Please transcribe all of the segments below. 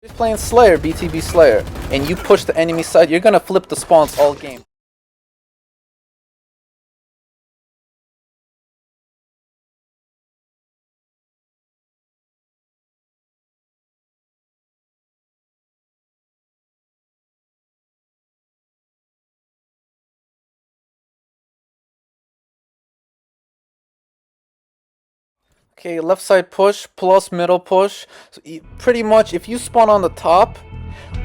If you're playing Slayer, BTB Slayer, and you push the enemy side, you're gonna flip the spawns all game. Okay, left side push plus middle push. So pretty much, if you spawn on the top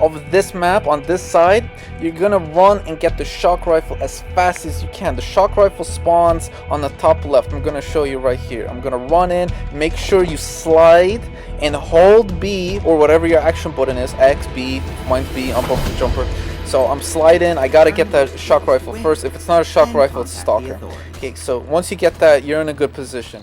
of this map on this side, you're gonna run and get the shock rifle as fast as you can. The shock rifle spawns on the top left. I'm gonna show you right here. I'm gonna run in, make sure you slide and hold B or whatever your action button is. X, B, mine's B, I'm bumper jumper. So I'm sliding, I gotta get that shock rifle first. If it's not a shock rifle, it's a stalker. Okay, so once you get that, you're in a good position.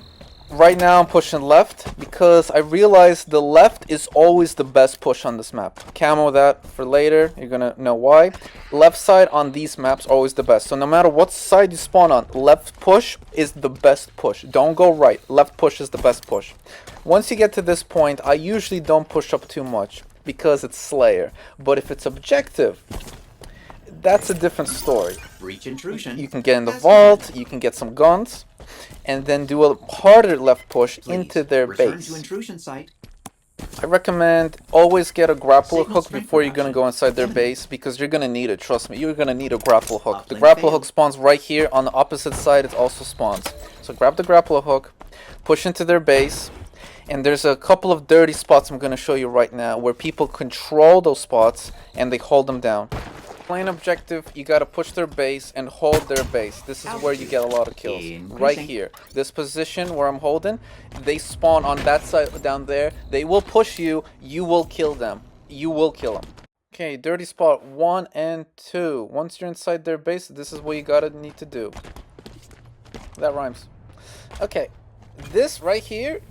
Right now I'm pushing left because I realize the left is always the best push on this map. Camo that for later, you're gonna know why. Left side on these maps always the best. So no matter what side you spawn on, left push is the best push. Don't go right, left push is the best push. Once you get to this point, I usually don't push up too much because it's Slayer. But if it's objective, that's a different story. Breach intrusion. You can get in the vault, you can get some guns, and then do a harder left push into their base. To intrusion site. I recommend always get a grapple hook before you're gonna go inside their base because you're gonna need it. Trust me, you're gonna need a grapple hook. The grapple hook spawns right here on the opposite side. It also spawns. So grab the grapple hook, push into their base, and there's a couple of dirty spots I'm gonna show you right now where people control those spots and they hold them down. Plain objective, you gotta push their base and hold their base. This is where you get a lot of kills. Right here. This position where I'm holding, they spawn on that side down there. They will push you, you will kill them. You will kill them. Okay, dirty spot 1 and 2. Once you're inside their base, this is what you gotta need to do. That rhymes. Okay, this right here,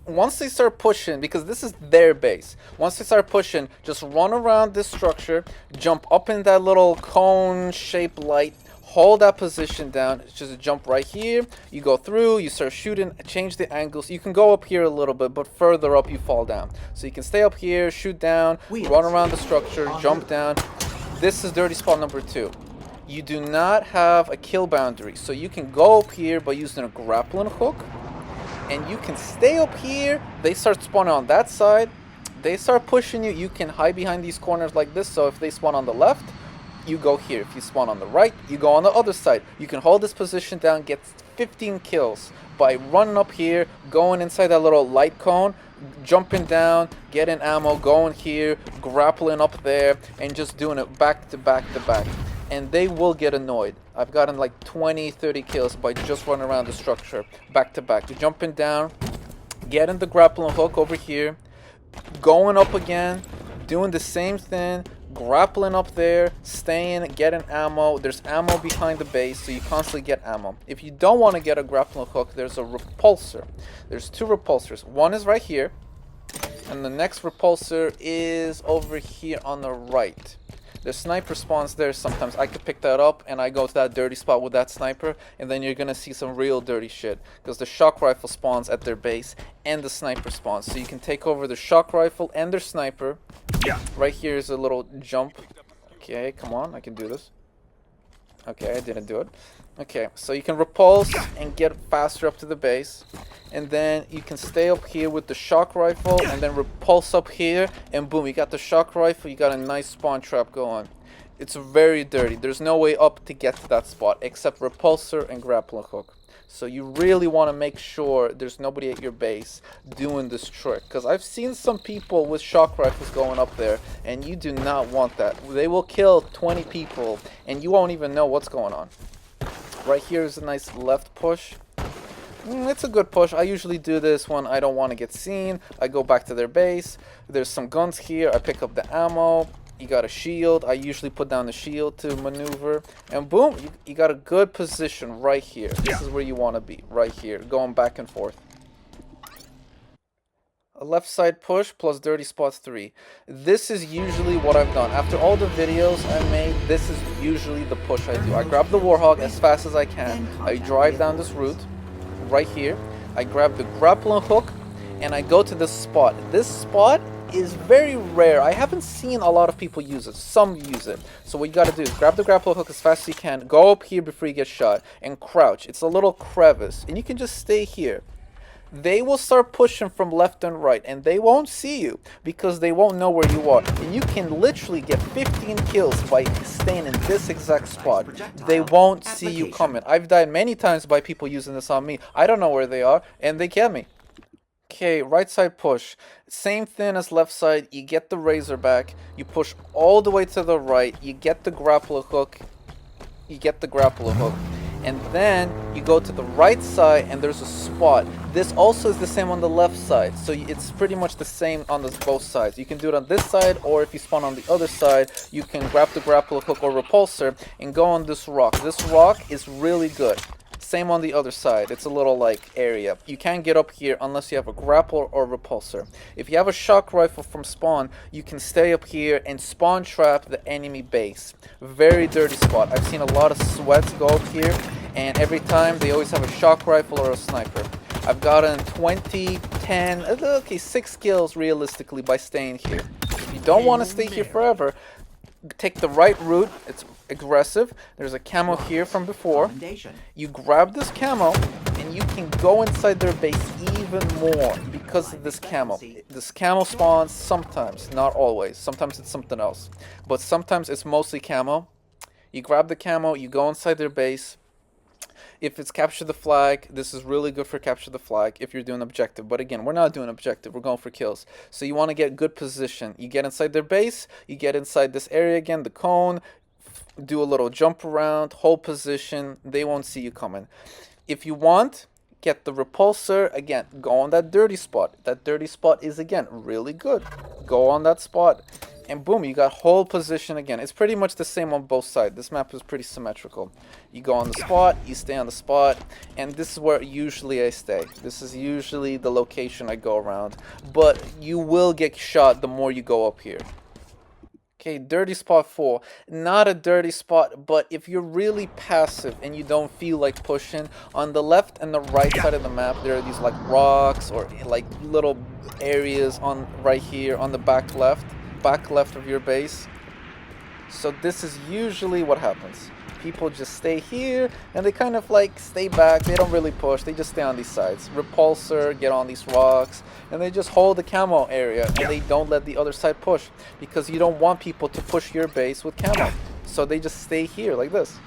once they start pushing, because this is their base, once they start pushing, just run around this structure, jump up in that little cone shaped light, hold that position down, just jump right here, you go through, you start shooting, change the angles. You can go up here a little bit, but further up you fall down. So you can stay up here, shoot down, run around the structure, jump down. This is dirty spot number 2. You do not have a kill boundary, so you can go up here by using a grappling hook, and you can stay up here. They start spawning on that side, they start pushing you. You can hide behind these corners like this, so if they spawn on the left, you go here. If you spawn on the right, you go on the other side. You can hold this position down, get 15 kills by running up here, going inside that little light cone, jumping down, getting ammo, going here, grappling up there, and just doing it back to back to back. And they will get annoyed. I've gotten like 20-30 kills by just running around the structure back to back. You're jumping down, getting the grappling hook over here, going up again, doing the same thing, grappling up there, staying, getting ammo. There's ammo behind the base, so you constantly get ammo. If you don't want to get a grappling hook, there's a repulsor. There's 2 repulsors. One is right here, and the next repulsor is over here on the right. The sniper spawns there sometimes. I could pick that up and I go to that dirty spot with that sniper, and then you're gonna see some real dirty shit because the shock rifle spawns at their base and the sniper spawns. So you can take over the shock rifle and their sniper. Yeah. Right here is a little jump. Okay, come on, I can do this. Okay, I didn't do it. Okay, so you can repulse and get faster up to the base, and then you can stay up here with the shock rifle and then repulse up here, and boom, you got the shock rifle, you got a nice spawn trap going. It's very dirty. There's no way up to get to that spot except repulsor and grappling hook. So you really want to make sure there's nobody at your base doing this trick, because I've seen some people with shock rifles going up there, and you do not want that. They will kill 20 people and you won't even know what's going on. Right here is a nice left push. It's a good push. I usually do this when I don't want to get seen. I go back to their base. There's some guns here. I pick up the ammo. You got a shield. I usually put down the shield to maneuver. And boom, you got a good position right here. This is where you want to be, right here, going back and forth. A left side push plus dirty spots 3. This is usually what I've done. After all the videos I made, this is usually the push I do. I grab the Warhog as fast as I can. I drive down this route right here. I grab the grappling hook and I go to this spot. This spot is very rare. I haven't seen a lot of people use it. Some use it. So what you gotta do is grab the grapple hook as fast as you can, go up here before you get shot, and crouch. It's a little crevice, and you can just stay here. They will start pushing from left and right, and they won't see you because they won't know where you are. And you can literally get 15 kills by staying in this exact spot. They won't see you coming. I've died many times by people using this on me. I don't know where they are, and they get me. Okay, right side push. Same thing as left side. You get the Razorback. You push all the way to the right. You get the grappler hook. And then you go to the right side and there's a spot. This also is the same on the left side. So it's pretty much the same on both sides. You can do it on this side, or if you spawn on the other side, you can grab the grappler hook or repulsor and go on this rock. This rock is really good. Same on the other side. It's a little like area. You can't get up here unless you have a grappler or repulsor. If you have a shock rifle from spawn, you can stay up here and spawn trap the enemy base. Very dirty spot. I've seen a lot of sweats go up here, and every time they always have a shock rifle or a sniper. I've gotten 20, 10, okay, 6 kills realistically by staying here. If you don't want to stay here forever, take the right route. It's aggressive. There's a camo here from before. You grab this camo and you can go inside their base even more because of this camo. This camo spawns sometimes, not always. Sometimes it's something else, but sometimes it's mostly camo. You grab the camo, you go inside their base. If it's capture the flag, this is really good for capture the flag if you're doing objective. But again, we're not doing objective, we're going for kills. So you want to get good position. You get inside their base, you get inside this area again, the cone, do a little jump around, hold position, they won't see you coming. If you want, get the repulsor, again, go on that dirty spot. That dirty spot is, again, really good. Go on that spot. And boom, you got hold position again. It's pretty much the same on both sides. This map is pretty symmetrical. You go on the spot, you stay on the spot, and this is where usually I stay. This is usually the location I go around. But you will get shot the more you go up here. Okay, dirty spot 4. Not a dirty spot, but if you're really passive and you don't feel like pushing, on the left and the right side of the map, there are these like rocks or like little areas on right here on the back left of your base. So this is usually what happens. People just stay here and they kind of like stay back. They don't really push. They just stay on these sides. Repulsor, get on these rocks, and they just hold the camo area and they don't let the other side push because you don't want people to push your base with camo. So they just stay here like this.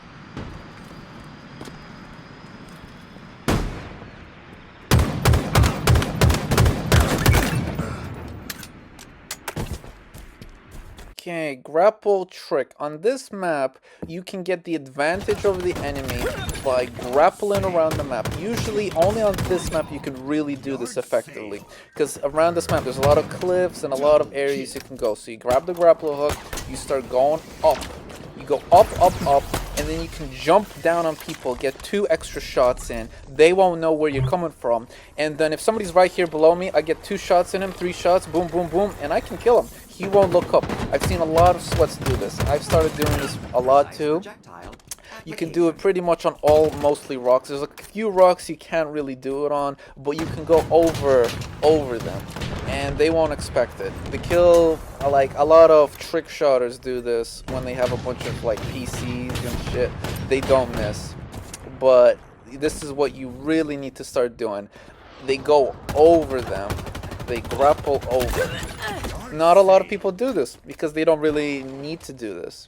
Okay, grapple trick. On this map, you can get the advantage over the enemy by grappling around the map. Usually, only on this map you can really do this effectively. Because around this map, there's a lot of cliffs and a lot of areas you can go. So you grab the grapple hook, you start going up. You go up, up, up, and then you can jump down on people, get 2 extra shots in. They won't know where you're coming from. And then if somebody's right here below me, I get 2 shots in him, 3 shots, boom, boom, boom, and I can kill him. He won't look up. I've seen a lot of sweats do this. I've started doing this a lot too. You can do it pretty much on all mostly rocks. There's a few rocks you can't really do it on, but you can go over them and they won't expect it. The kill, like a lot of trick shotters do this when they have a bunch of like PCs and shit. They don't miss. But this is what you really need to start doing. They go over them. They grapple over. Not a lot of people do this because they don't really need to do this.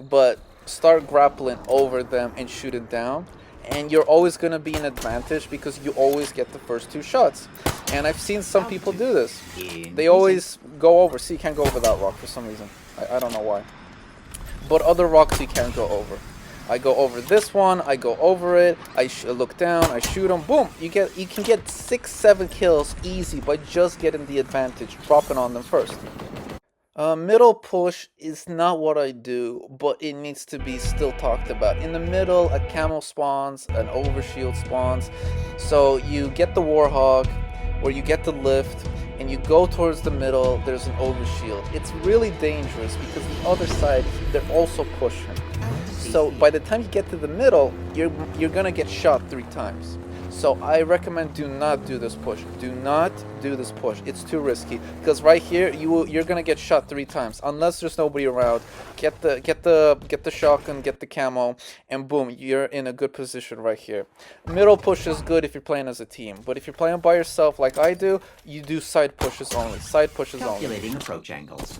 But start grappling over them and shoot it down, and you're always going to be an advantage because you always get the first 2 shots. And I've seen some people do this. They always go over. See, you can't go over that rock for some reason. I don't know why. But other rocks you can't go over. I go over this one, I go over it, I look down, I shoot them, boom! You can get 6-7 kills easy by just getting the advantage, dropping on them first. Middle push is not what I do, but it needs to be still talked about. In the middle, a camo spawns, an overshield spawns, so you get the Warhog, or you get the lift, and you go towards the middle, there's an overshield. It's really dangerous because the other side, they're also pushing. So by the time you get to the middle, you're gonna get shot 3 times. So I recommend do not do this push. Do not do this push. It's too risky because right here you're gonna get shot 3 times unless there's nobody around. Get the shotgun, get the camo, and boom, you're in a good position right here. Middle push is good if you're playing as a team, but if you're playing by yourself like I do, you do side pushes only. Side pushes only. Calculating approach angles.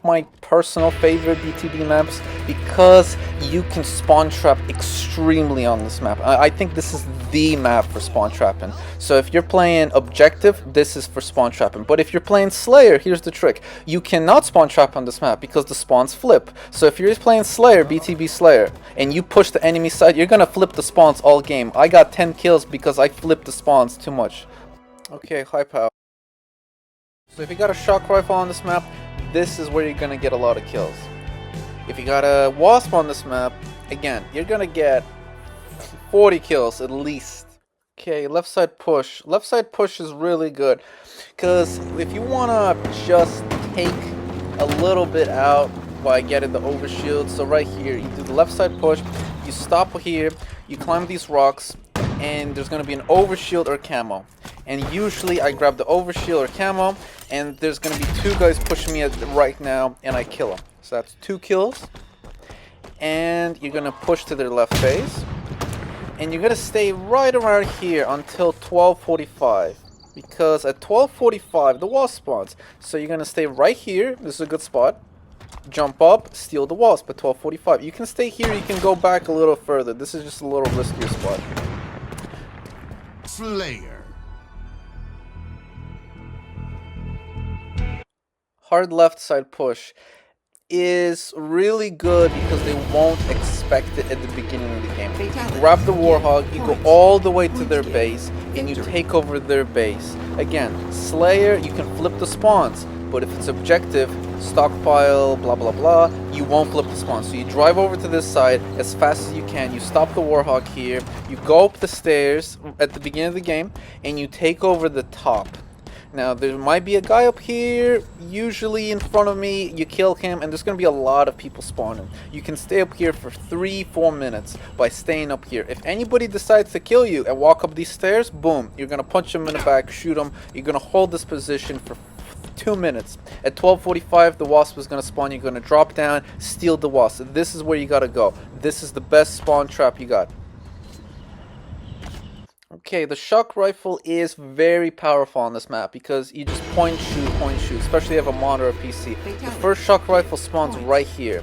My personal favorite BTB maps because you can spawn trap extremely on this map. I think this is the map for spawn trapping. So if you're playing objective, this is for spawn trapping. But if you're playing Slayer, here's the trick. You cannot spawn trap on this map because the spawns flip. So if you're playing Slayer, BTB Slayer, and you push the enemy side, you're gonna flip the spawns all game. I got 10 kills because I flipped the spawns too much. Okay, high power. So if you got a shock rifle on this map, this is where you're gonna get a lot of kills. If you got a wasp on this map, again, you're gonna get 40 kills at least. Okay, left side push. Left side push is really good because if you wanna just take a little bit out by getting the overshield, so right here, you do the left side push, you stop here, you climb these rocks, and there's gonna be an overshield or camo. And usually I grab the overshield or camo, and there's gonna be 2 guys pushing me right now, and I kill them. So that's 2 kills. And you're gonna push to their left face, and you're gonna stay right around here until 12:45, because at 12:45 the wasp spawns. So you're gonna stay right here. This is a good spot. Jump up, steal the wasp at 12:45. You can stay here. You can go back a little further. This is just a little riskier spot. Slayer. Hard left side push is really good because they won't expect it at the beginning of the game. You grab the Warhog, you go all the way to their base, and you take over their base. Again, Slayer, you can flip the spawns, but if it's objective, stockpile, blah blah blah, you won't flip the spawns. So you drive over to this side as fast as you can, you stop the Warhog here, you go up the stairs at the beginning of the game, and you take over the top. Now, there might be a guy up here, usually in front of me, you kill him, and there's going to be a lot of people spawning. You can stay up here for 3-4 minutes by staying up here. If anybody decides to kill you and walk up these stairs, boom, you're going to punch him in the back, shoot him, you're going to hold this position for 2 minutes. At 12:45, the wasp is going to spawn, you're going to drop down, steal the wasp. This is where you got to go. This is the best spawn trap you got. Okay, the shock rifle is very powerful on this map because you just point shoot, especially if you have a monitor or PC. The first shock rifle spawns right here,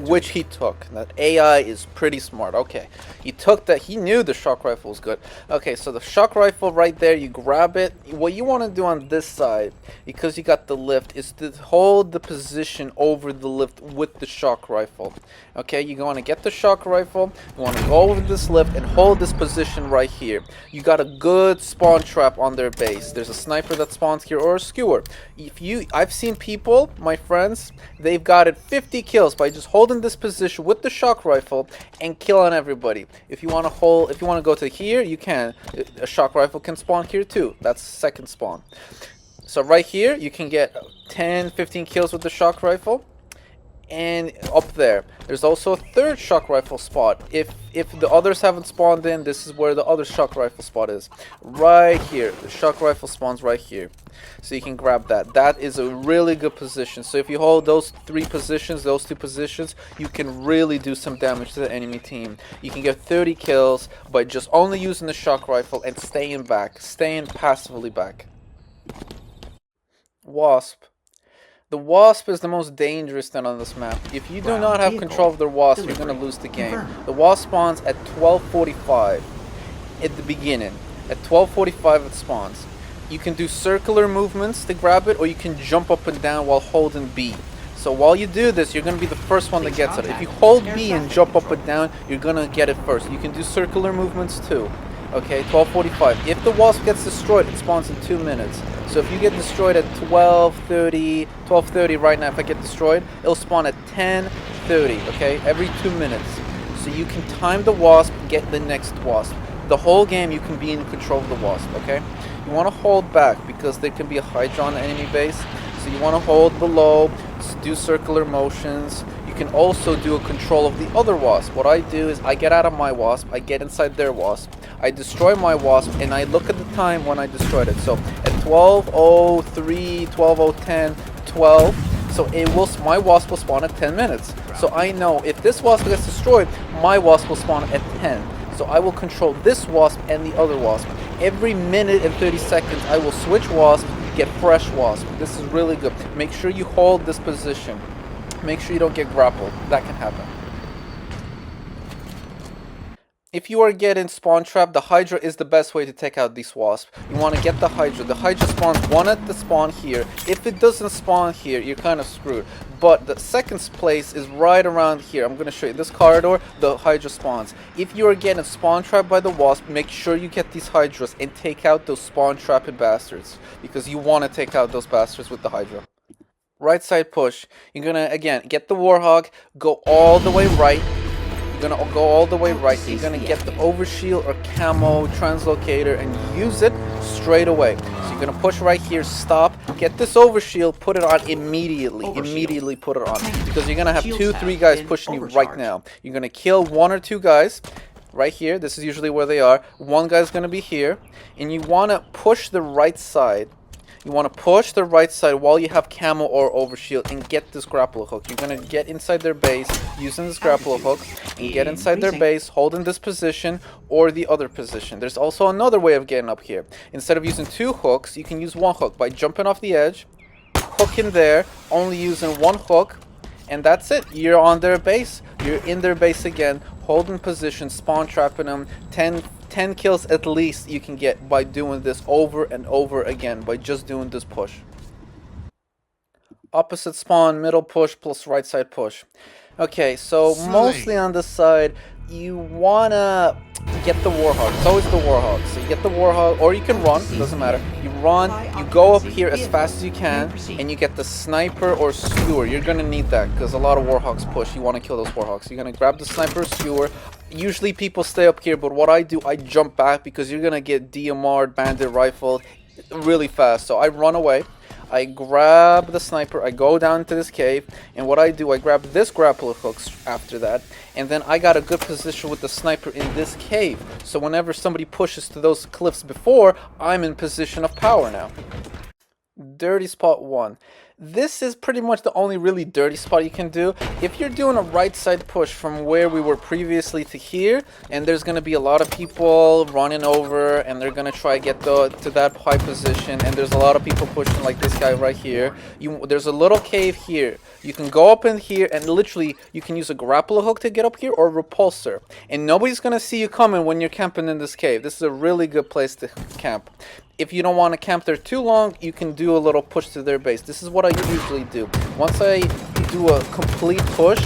which he took. That AI is pretty smart. Okay, he took that. He knew the shock rifle was good. Okay, so the shock rifle right there, you grab it. What you want to do on this side, because you got the lift, is to hold the position over the lift with the shock rifle. Okay, you want to get the shock rifle, you want to go over this lift and hold this position right here. You got a good spawn trap on their base. There's a sniper that spawns here or a skewer. I've seen people, my friends, they've gotten 50 kills by just holding this position with the shock rifle and killing everybody. If you want to go to here, you can. A shock rifle can spawn here too. That's second spawn. So right here, you can get 10-15 kills with the shock rifle. And up there's also a third shock rifle spot. If the others haven't spawned in, this is where the other shock rifle spot is. Right here. The shock rifle spawns right here. So you can grab that. That is a really good position. So if you hold those 3 positions, those 2 positions, you can really do some damage to the enemy team. You can get 30 kills by just only using the shock rifle and staying passively back. Wasp. The wasp is the most dangerous thing on this map. If you do not have control of the wasp, you're going to lose the game. The wasp spawns at 12:45 at the beginning. At 12:45 it spawns. You can do circular movements to grab it, or you can jump up and down while holding B. So while you do this, you're going to be the first one that gets it. If you hold B and jump up and down, you're going to get it first. You can do circular movements too. Okay, 12:45. If the wasp gets destroyed, it spawns in 2 minutes. So if you get destroyed at 12:30 right now, if I get destroyed, it'll spawn at 10:30, okay, every 2 minutes. so you can time the wasp, get the next wasp. The whole game you can be in control of the wasp, okay? You want to hold back because there can be a Hydra on the enemy base, so you want to hold below, do circular motions. You can also do a control of the other wasp. What I do is I get out of my wasp, I get inside their wasp, I destroy my wasp, and I look at the time when I destroyed it. So at 12:03, 12:10, 12, so it will, my wasp will spawn at 10 minutes. So I know if this wasp gets destroyed, my wasp will spawn at 10. So I will control this wasp and the other wasp. Every minute and 30 seconds, I will switch wasp, get fresh wasp. This is really good. Make sure you hold this position. Make sure you don't get grappled. That can happen. If you are getting spawn trapped, the Hydra is the best way to take out these wasps. You want to get the Hydra. The Hydra spawns one at the spawn here. If it doesn't spawn here, you're kind of screwed. But the second place is right around here. I'm going to show you this corridor. The Hydra spawns. If you are getting spawn trapped by the wasp, make sure you get these Hydras and take out those spawn trapped bastards. Because you want to take out those bastards with the Hydra. Right side push. You're going to, again, get the Warhog. Go all the way right. Gonna go all the way right. You're gonna get the overshield or camo translocator and use it straight away. So you're gonna push right here, stop, get this overshield, put it on immediately. Immediately put it on. Because you're gonna have 2-3 guys pushing you right now. You're gonna kill 1 or 2 guys right here. This is usually where they are. One guy's gonna be here. And you wanna push the right side. You want to push the right side while you have camo or overshield and get this grapple hook. You're going to get inside their base using this grapple hook and get inside their base, holding this position or the other position. There's also another way of getting up here. Instead of using 2 hooks, you can use 1 hook by jumping off the edge, hook in there, only using 1 hook, and that's it. You're on their base. You're in their base again, holding position, spawn trapping them. 10 kills at least you can get by doing this over and over again, by just doing this push. Opposite spawn, middle push plus right side push. Okay, so mostly on this side, you wanna get the Warhog. It's always the Warhog. So you get the Warhog, or you can run, it doesn't matter. You run, you go up here as fast as you can, and you get the sniper or skewer. You're gonna need that, because a lot of Warhogs push. You wanna kill those Warhogs. You're gonna grab the sniper or skewer. Usually people stay up here, but what I do, I jump back, because you're gonna get DMR'd, bandit rifled really fast. So I run away. I grab the sniper, I go down into this cave, and what I do, I grab this grappler hooks after that, and then I got a good position with the sniper in this cave. So whenever somebody pushes to those cliffs before, I'm in position of power now. Dirty spot 1. This is pretty much the only really dirty spot you can do. If you're doing a right side push from where we were previously to here, and there's going to be a lot of people running over, and they're going to try to get to that high position, and there's a lot of people pushing like this guy right here. There's a little cave here. You can go up in here, and literally you can use a grappler hook to get up here, or a repulsor. And nobody's going to see you coming when you're camping in this cave. This is a really good place to camp. If you don't want to camp there too long, you can do a little push to their base. This is what I usually do. Once I do a complete push,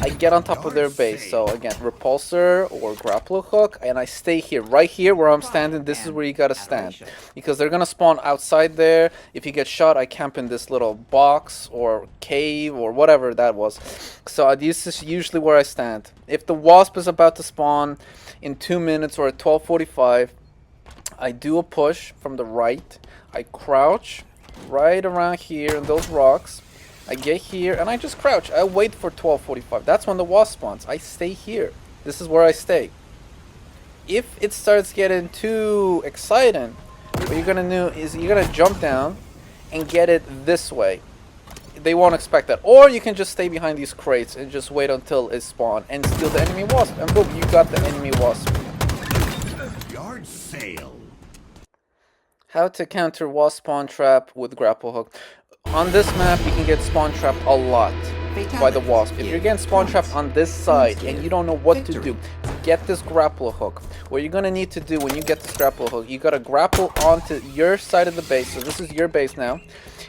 I get on top of their base. So again, repulsor or grappler hook, and I stay here. Right here where I'm standing, this is where you gotta stand. Because they're gonna spawn outside there. If you get shot, I camp in this little box or cave or whatever that was. So this is usually where I stand. If the wasp is about to spawn in 2 minutes or at 12:45, I do a push from the right. I crouch right around here in those rocks. I get here and I just crouch. I wait for 12:45. That's when the wasp spawns. I stay here. This is where I stay. If it starts getting too exciting, what you're gonna do is you're gonna jump down and get it this way. They won't expect that. Or you can just stay behind these crates and just wait until it spawns and steal the enemy wasp. And boom, you got the enemy wasp. Yard sale. How to counter wasp spawn trap with grapple hook. On this map, you can get spawn trapped a lot by the wasp. If you're getting spawn trapped on this side and you don't know what to do, get this grapple hook. What you're gonna need to do when you get this grapple hook, you gotta grapple onto your side of the base. So this is your base now.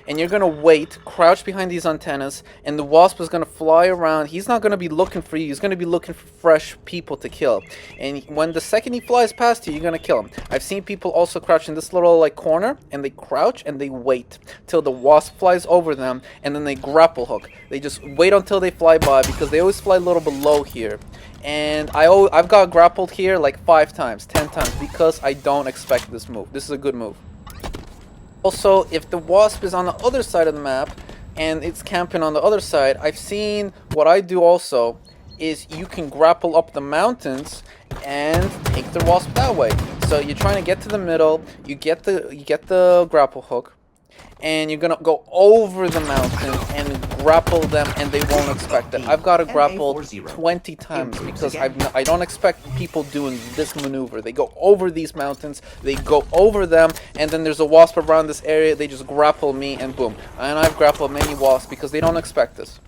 And you're gonna wait, crouch behind these antennas, and the wasp is gonna fly around. He's not gonna be looking for you. He's gonna be looking for fresh people to kill. And when the second he flies past you, you're gonna kill him. I've seen people also crouch in this little like corner, and they crouch and they wait till the wasp flies over them, and then they grapple hook. They just wait until they fly by, because they always fly a little below here. And I've got grappled here like 5 times, 10 times, because I don't expect this move. This is a good move. Also, if the wasp is on the other side of the map and it's camping on the other side, I've seen what I do also is you can grapple up the mountains and take the wasp that way. So you're trying to get to the middle, you get the grapple hook, and you're gonna go over the mountain and grapple them, and they won't expect it. I've got to grapple 20 times because I don't expect people doing this maneuver. They go over these mountains, they go over them, and then there's a wasp around this area, they just grapple me, and boom. And I've grappled many wasps because they don't expect this.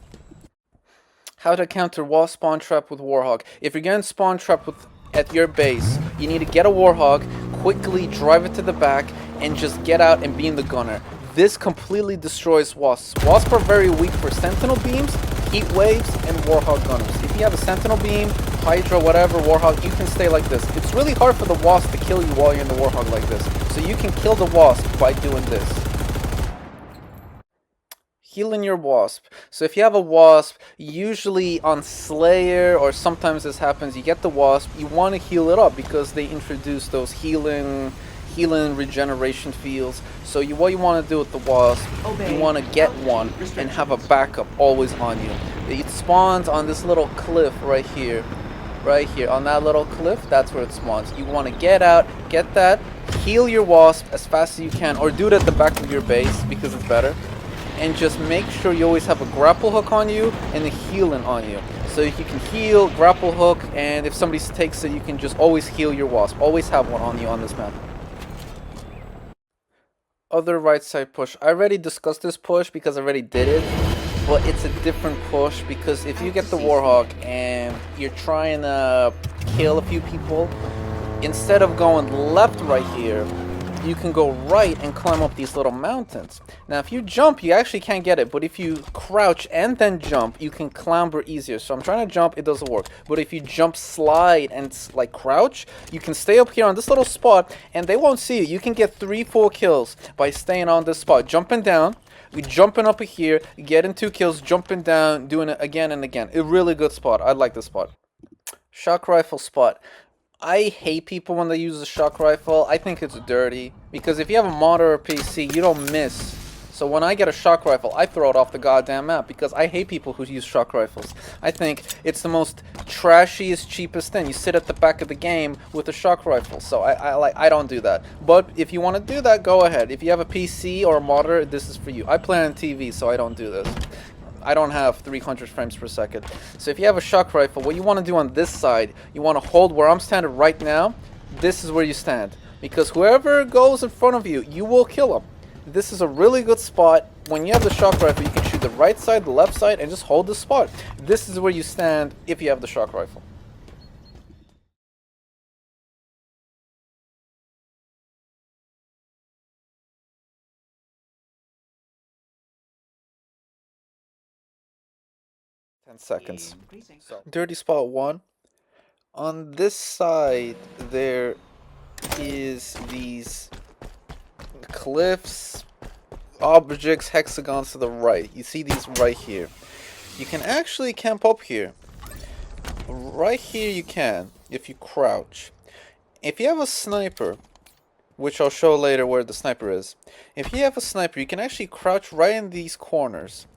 How to counter wasp spawn trap with Warhog. If you're getting spawn trapped at your base, you need to get a Warhog, quickly drive it to the back, and just get out and be in the gunner. This completely destroys wasps. Wasps are very weak for sentinel beams, heat waves, and Warhog gunners. If you have a sentinel beam, Hydra, whatever, Warhog, you can stay like this. It's really hard for the wasp to kill you while you're in the Warhog like this. So you can kill the wasp by doing this. Healing your wasp. So if you have a wasp, usually on Slayer, or sometimes this happens, you get the wasp, you want to heal it up because they introduce those healing regeneration fields. So what you want to do with the wasp, you want to get one and have a backup always on you. It spawns on this little cliff right here, on that little cliff. That's where it spawns. You want to get out, get that, heal your wasp as fast as you can, or do it at the back of your base because it's better. And just make sure you always have a grapple hook on you and a healing on you. So you can heal, grapple hook, and if somebody takes it, you can just always heal your wasp. Always have one on you on this map. Other right side push. I already discussed this push because I already did it, but it's a different push because if you get the Warhog and you're trying to kill a few people, instead of going left right here, you can go right and climb up these little mountains. Now if you jump, you actually can't get it, but if you crouch and then jump, you can clamber easier. So I'm trying to jump, it doesn't work. But if you jump, slide, and like crouch, you can stay up here on this little spot and they won't see you. You can get 3-4 kills by staying on this spot, jumping down, jumping up here, getting 2 kills, jumping down, doing it again and again. A really good spot. I like this spot. Shock rifle spot. I hate people when they use the shock rifle. I think it's dirty because if you have a mod or a PC, you don't miss. So when I get a shock rifle, I throw it off the goddamn map because I hate people who use shock rifles. I think it's the most trashiest, cheapest thing. You sit at the back of the game with a shock rifle. So I don't do that. But if you want to do that, go ahead. If you have a PC or a modder, this is for you. I play on TV, so I don't do this. I don't have 300 frames per second. So if you have a shock rifle, what you want to do on this side, you want to hold where I'm standing right now. This is where you stand. Because whoever goes in front of you, you will kill them. This is a really good spot. When you have the shock rifle, you can shoot the right side, the left side, and just hold the spot. This is where you stand if you have the shock rifle. Seconds. So, dirty spot 1. On this side, there is these cliffs, objects, hexagons to the right. You see these right here. You can actually camp up here. Right here you can, if you crouch. If you have a sniper, which I'll show later where the sniper is. If you have a sniper, you can actually crouch right in these corners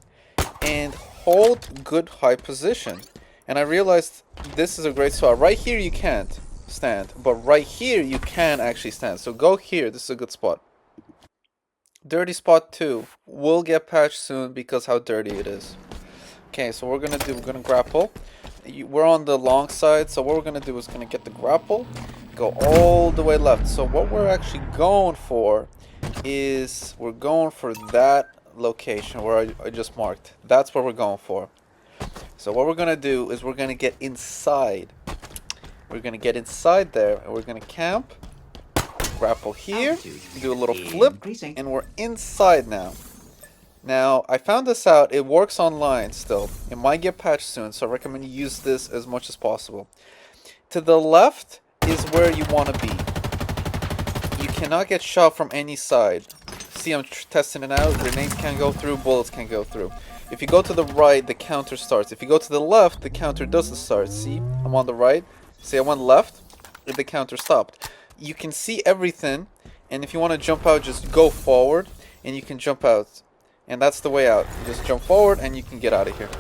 and hold good high position. And I realized this is a great spot. Right here you can't stand, but right here you can actually stand. So go here, this is a good spot. Dirty spot 2 will get patched soon because how dirty it is. Okay, so we're gonna grapple. We're on the long side, so what we're gonna do is gonna get the grapple, go all the way left. So what we're actually going for is we're going for that location where I just marked. That's what we're going for. So what we're gonna do is we're gonna get inside. We're gonna get inside there and we're gonna camp, grapple here, do a little flip, and we're inside now. Now I found this out, it works online still. It might get patched soon, so I recommend you use this as much as possible. To the left is where you want to be. You cannot get shot from any side. see I'm testing it out. Grenades can't go through, bullets can't go through. If you go to the right, the counter starts. If you go to the left, the counter doesn't start. See, I'm on the right. See, I went left, and the counter stopped. You can see everything, and if you want to jump out, just go forward, and you can jump out. And that's the way out. You just jump forward, and you can get out of here.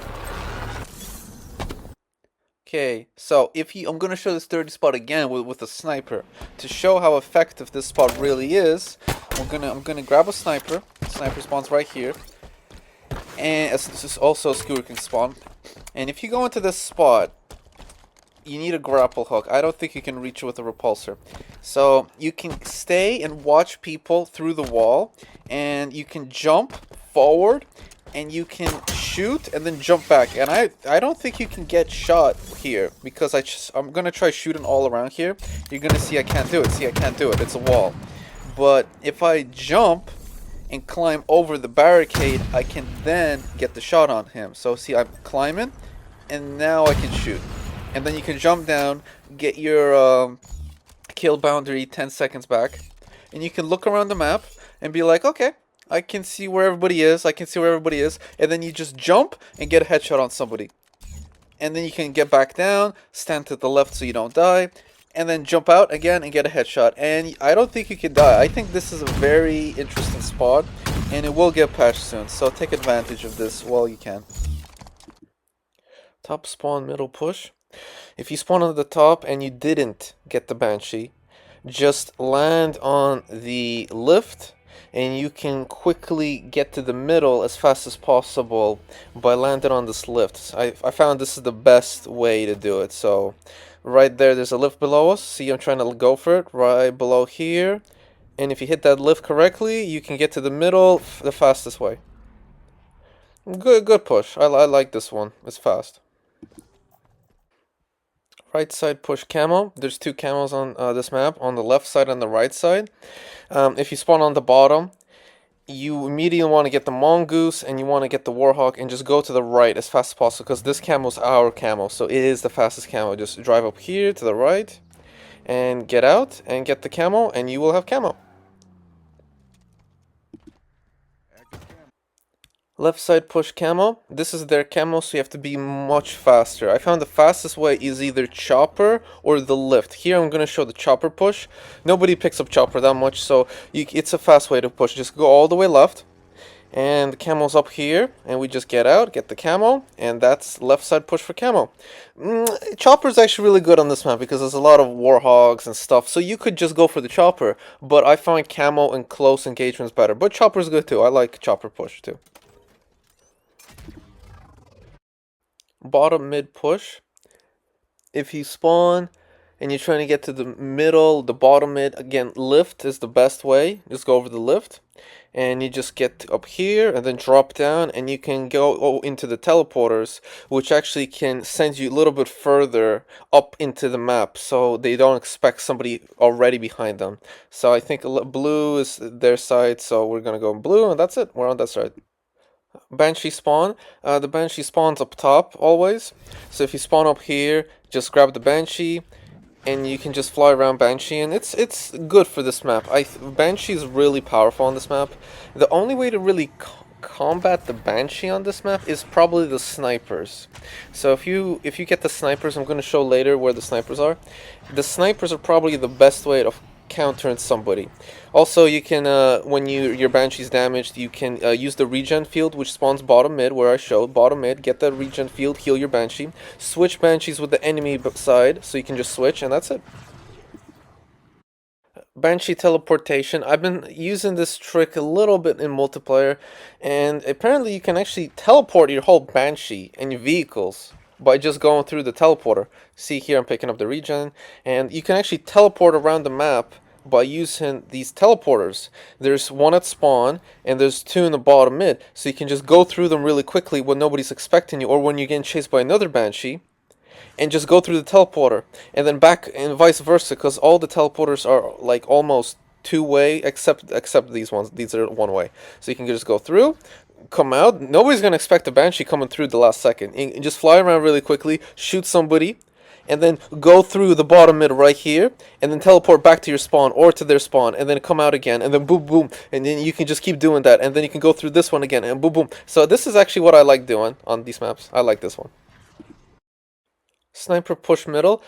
Okay, so I'm gonna show this dirty spot again with a sniper to show how effective this spot really is. I'm gonna grab a sniper. Sniper spawns right here, and this is also a skewer can spawn. And if you go into this spot, you need a grapple hook. I don't think you can reach it with a repulsor. So you can stay and watch people through the wall, and you can jump forward, and you can shoot and then jump back. And I don't think you can get shot here because I'm gonna try shooting all around here. You're gonna see I can't do it. See, I can't do it. It's a wall. But if I jump and climb over the barricade, I can then get the shot on him. So see, I'm climbing, and now I can shoot. And then you can jump down, get your kill boundary 10 seconds back, and you can look around the map and be like, okay, I can see where everybody is, and then you just jump and get a headshot on somebody. And then you can get back down, stand to the left so you don't die, and then jump out again and get a headshot. And I don't think you can die. I think this is a very interesting spot, and it will get patched soon, so take advantage of this while you can. Top spawn, middle push. If you spawn on the top and you didn't get the Banshee, just land on the lift, and you can quickly get to the middle as fast as possible by landing on this lift. I found this is the best way to do it. So right there's a lift below us. See, I'm trying to go for it right below here. And if you hit that lift correctly, you can get to the middle the fastest way. Good push. I like this one. It's fast. Right side push camo. There's two camos on this map, on the left side and the right side. If you spawn on the bottom, you immediately want to get the Mongoose and you want to get the Warhawk and just go to the right as fast as possible because this camo is our camo, so it is the fastest camo. Just drive up here to the right and get out and get the camo and you will have camo. Left side push camo. This is their camo, so you have to be much faster. I found the fastest way is either chopper or the lift. Here I'm going to show the chopper push. Nobody picks up chopper that much, so it's a fast way to push. Just go all the way left, and the camo's up here, and we just get out, get the camo, and that's left side push for camo. Chopper's actually really good on this map because there's a lot of Warhogs and stuff, so you could just go for the chopper, but I find camo and close engagements better. But chopper's good too. I like chopper push too. Bottom mid push. If you spawn and you're trying to get to the middle, the bottom mid, again, lift is the best way. Just go over the lift and you just get up here and then drop down, and you can go into the teleporters, which actually can send you a little bit further up into the map so they don't expect somebody already behind them. So I think blue is their side, so we're gonna go blue, and that's it. We're on that side. Banshee spawn. The Banshee spawns up top always. So if you spawn up here, just grab the Banshee, and you can just fly around Banshee, and it's good for this map. Banshee is really powerful on this map. The only way to really combat the Banshee on this map is probably the snipers. So if you get the snipers, I'm going to show later where the snipers are. The snipers are probably the best way of countering somebody. Also, you can when your Banshee's damaged, you can use the regen field, which spawns bottom mid, where I showed bottom mid. Get the regen field, heal your Banshee, switch Banshees with the enemy side, so you can just switch, and that's it. Banshee teleportation. I've been using this trick a little bit in multiplayer, and apparently you can actually teleport your whole Banshee and your vehicles by just going through the teleporter. See here, I'm picking up the regen, and you can actually teleport around the map by using these teleporters. There's one at spawn, and there's two in the bottom mid, so you can just go through them really quickly when nobody's expecting you, or when you're getting chased by another Banshee, and just go through the teleporter, and then back, and vice versa, because all the teleporters are like almost two-way, except these ones. These are one-way, so you can just go through, come out. Nobody's gonna expect a Banshee coming through the last second. And just fly around really quickly, shoot somebody, and then go through the bottom mid right here, and then teleport back to your spawn or to their spawn, and then come out again, and then boom boom, and then you can just keep doing that, and then you can go through this one again, and boom boom. So this is actually what I like doing on these maps. I like this one. Sniper push middle.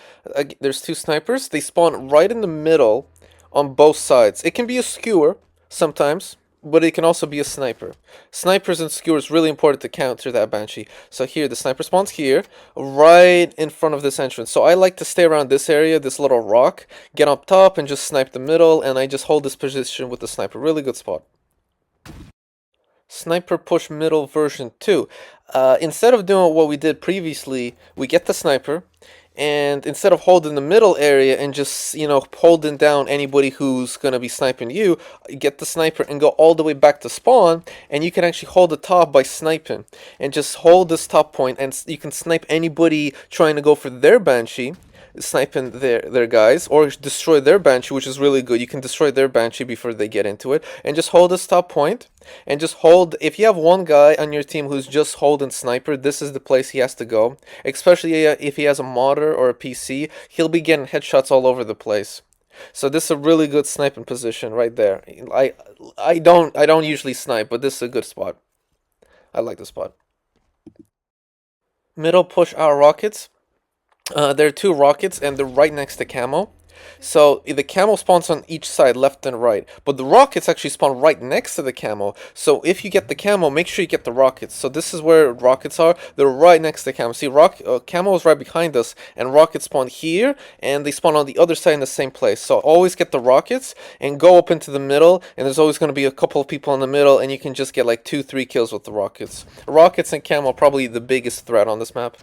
There's two snipers. They spawn right in the middle on both sides. It can be a skewer sometimes, but it can also be a sniper. Snipers and skewers really important to counter that Banshee. So here, the sniper spawns here, right in front of this entrance. So I like to stay around this area, this little rock, get up top and just snipe the middle, and I just hold this position with the sniper. Really good spot. Sniper push middle version 2. Instead of doing what we did previously, we get the sniper, and instead of holding the middle area and just, holding down anybody who's going to be sniping you, get the sniper and go all the way back to spawn, and you can actually hold the top by sniping. And just hold this top point, and you can snipe anybody trying to go for their Banshee, sniping their guys, or destroy their Banshee, which is really good. You can destroy their Banshee before they get into it, and just hold this top point, and just hold. If you have one guy on your team who's just holding sniper, this is the place he has to go, especially if he has a modder or a PC. He'll be getting headshots all over the place. So this is a really good sniping position right there. I don't usually snipe, but this is a good spot. I like the spot. Middle push our rockets. There are two rockets, and they're right next to camo. So the camo spawns on each side, left and right, but the rockets actually spawn right next to the camo. So if you get the camo, make sure you get the rockets. So this is where rockets are. They're right next to camo. See, camo is right behind us, and rockets spawn here, and they spawn on the other side in the same place. So always get the rockets and go up into the middle, and there's always going to be a couple of people in the middle, and you can just get like 2-3 kills with the rockets. Rockets and camo are probably the biggest threat on this map.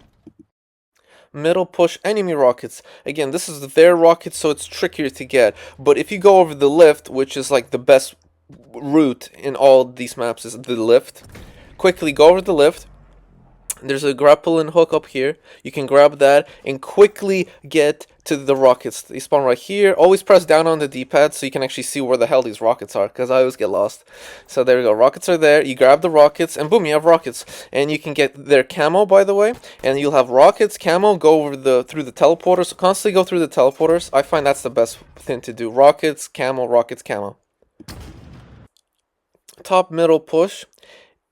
Middle push enemy rockets. Again, this is their rockets, so it's trickier to get. But if you go over the lift, which is like the best route in all these maps, is the lift. Quickly go over the lift. There's a grappling hook up here. You can grab that and quickly get to the rockets. They spawn right here. Always press down on the D-pad so you can actually see where the hell these rockets are, because I always get lost. So there we go. Rockets are there. You grab the rockets, and boom, you have rockets. And you can get their camo, by the way. And you'll have rockets, camo, go over through the teleporters. Constantly go through the teleporters. I find that's the best thing to do. Rockets, camo, top middle push.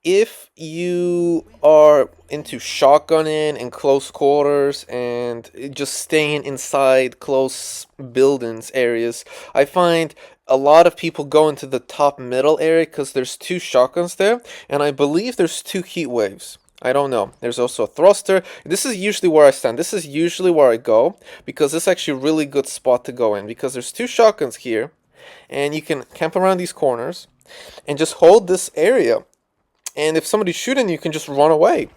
If you are into shotgunning and close quarters and just staying inside close buildings areas, I find a lot of people go into the top middle area because there's 2 shotguns there, and I believe there's 2 heat waves. I don't know. There's also a thruster. This is usually where I stand. This is usually where I go, because it's actually a really good spot to go in, because there's 2 shotguns here, and you can camp around these corners and just hold this area. And if somebody's shooting, you can just run away.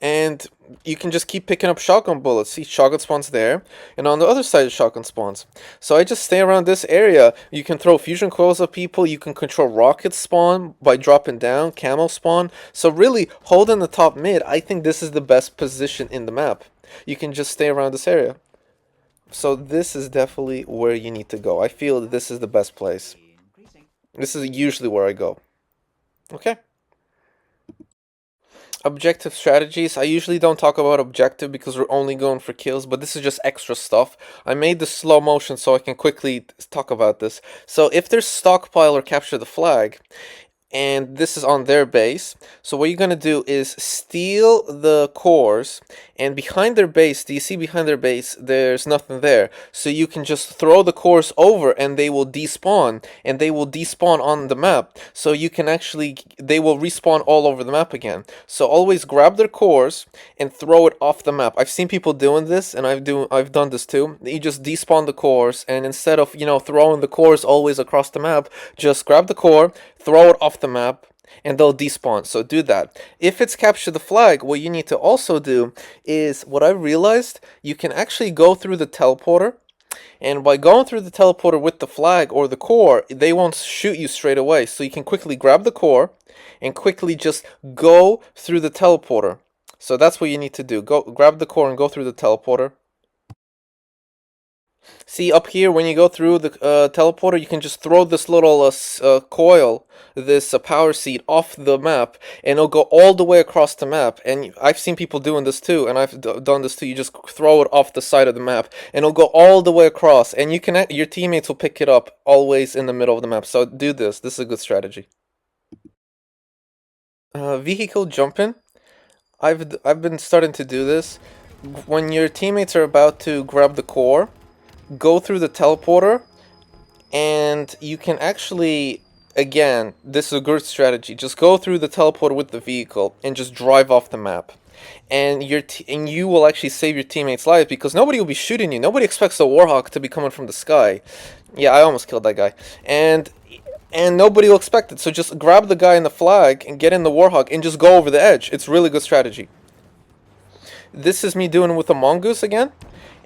And you can just keep picking up shotgun bullets. See, shotgun spawns there. And on the other side, shotgun spawns. So I just stay around this area. You can throw fusion coils at people. You can control rocket spawn by dropping down. Camo spawn. So really, holding the top mid, I think this is the best position in the map. You can just stay around this area. So this is definitely where you need to go. I feel that this is the best place. This is usually where I go. Okay. Objective strategies. I usually don't talk about objective because we're only going for kills, but this is just extra stuff. I made the slow motion so I can quickly talk about this. So if there's stockpile or capture the flag, and this is on their base, so what you're going to do is steal the cores, and behind their base, do you see behind their base, there's nothing there, so you can just throw the cores over and they will despawn, and they will despawn on the map, so you can actually, they will respawn all over the map again. So always grab their cores and throw it off the map. I've seen people doing this, and I've done this too. You just despawn the cores, and instead of, throwing the cores always across the map, just grab the core, throw it off the map, and they'll despawn. So do that. If it's capture the flag, what you need to also do is, what I realized, you can actually go through the teleporter, and by going through the teleporter with the flag or the core, they won't shoot you straight away. So you can quickly grab the core and quickly just go through the teleporter. So that's what you need to do. Go grab the core and go through the teleporter. See, up here, when you go through the teleporter, you can just throw this little coil, this power seed, off the map, and it'll go all the way across the map. And I've seen people doing this too, and I've done this too. You just throw it off the side of the map, and it'll go all the way across, and you can your teammates will pick it up always in the middle of the map. So do this. This is a good strategy. Vehicle jumping. I've been starting to do this. When your teammates are about to grab the core, go through the teleporter, and you can actually, again, this is a good strategy. Just go through the teleporter with the vehicle and just drive off the map. And you will actually save your teammates' lives because nobody will be shooting you. Nobody expects a Warhawk to be coming from the sky. Yeah, I almost killed that guy. And nobody will expect it. So just grab the guy in the flag and get in the Warhawk and just go over the edge. It's really good strategy. This is me doing it with a Mongoose again.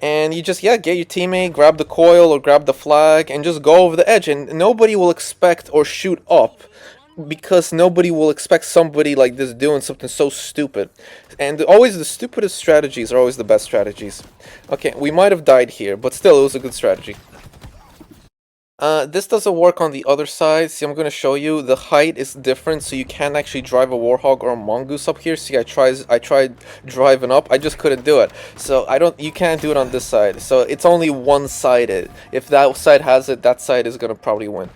And you just, get your teammate, grab the coil or grab the flag, and just go over the edge. And nobody will expect or shoot up, because nobody will expect somebody like this doing something so stupid. And always the stupidest strategies are always the best strategies. Okay, we might have died here, but still, it was a good strategy. This doesn't work on the other side. See, I'm going to show you. The height is different, so you can't actually drive a Warhawk or a Mongoose up here. See, I tried driving up. I just couldn't do it. So you can't do it on this side. So it's only one-sided. If that side has it, that side is going to probably win.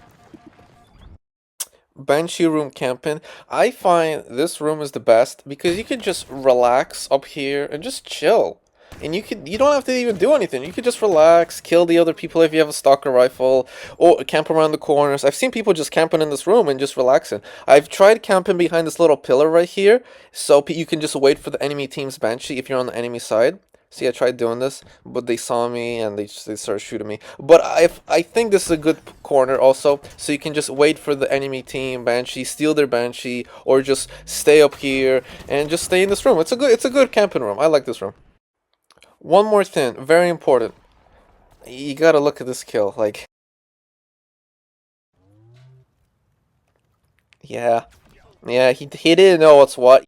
Banshee room camping. I find this room is the best because you can just relax up here and just chill. And you don't have to even do anything. You could just relax, kill the other people if you have a stalker rifle, or camp around the corners. I've seen people just camping in this room and just relaxing. I've tried camping behind this little pillar right here, so you can just wait for the enemy team's Banshee if you're on the enemy side. See, I tried doing this, but they saw me and they started shooting me. But I think this is a good corner also, so you can just wait for the enemy team Banshee, steal their Banshee, or just stay up here and just stay in this room. It's a good camping room. I like this room. One more thing, very important. You gotta look at this kill, like... Yeah, he didn't know what's what.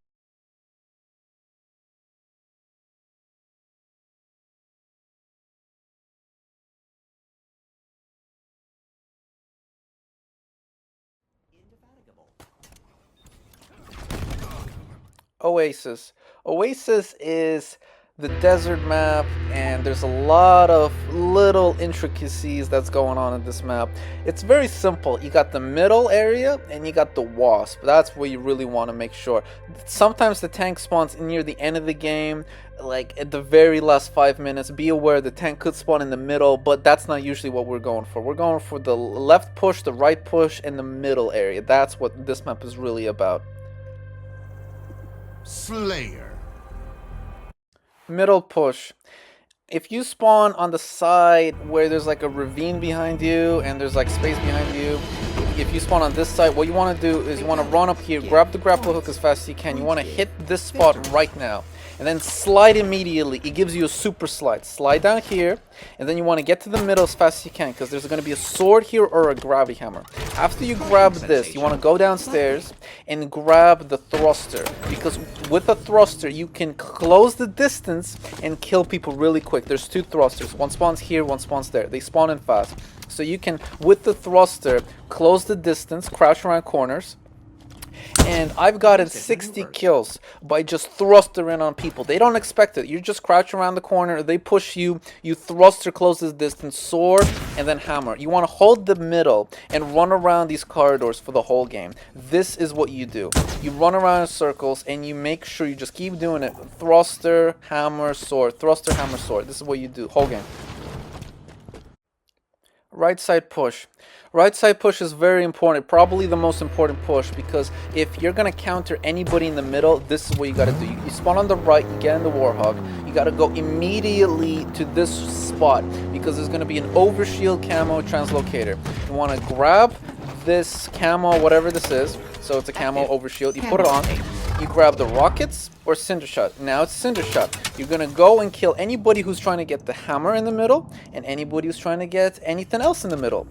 Oasis. Oasis is the desert map, and there's a lot of little intricacies that's going on in this map. It's very simple. You got the middle area and you got the wasp. That's where you really want to make sure. Sometimes the tank spawns near the end of the game, like at the very last 5 minutes. Be aware the tank could spawn in the middle, but that's not usually what we're going for. We're going for the left push, the right push, and the middle area. That's what this map is really about. Slayer. Middle push. If you spawn on the side where there's like a ravine behind you and there's like space behind you, if you spawn on this side, what you want to do is you want to run up here, grab the grapple hook as fast as you can. You want to hit this spot right now and then slide immediately. It gives you a super slide. Slide down here, and then you want to get to the middle as fast as you can, because there's going to be a sword here or a gravity hammer. After you grab this, you want to go downstairs and grab the thruster, because with a thruster you can close the distance and kill people really quick. There's two thrusters. One spawns here, one spawns there. They spawn in fast. So you can, with the thruster, close the distance, crouch around corners. And I've gotten 60 kills by just thrustering on people. They don't expect it. You just crouch around the corner, they push you, you thruster, close this distance, sword, and then hammer. You want to hold the middle and run around these corridors for the whole game. This is what you do. You run around in circles and you make sure you just keep doing it. Thruster, hammer, sword. Thruster, hammer, sword. This is what you do, whole game. Right side push. Right side push is very important, probably the most important push, because if you're going to counter anybody in the middle, this is what you got to do. You spawn on the right, you get in the Warhawk, you got to go immediately to this spot, because there's going to be an overshield camo translocator. You want to grab this camo, whatever this is, so it's a camo overshield, you put it on, you grab the rockets or cinder shot. Now it's cinder shot. You're gonna go and kill anybody who's trying to get the hammer in the middle and anybody who's trying to get anything else in the middle.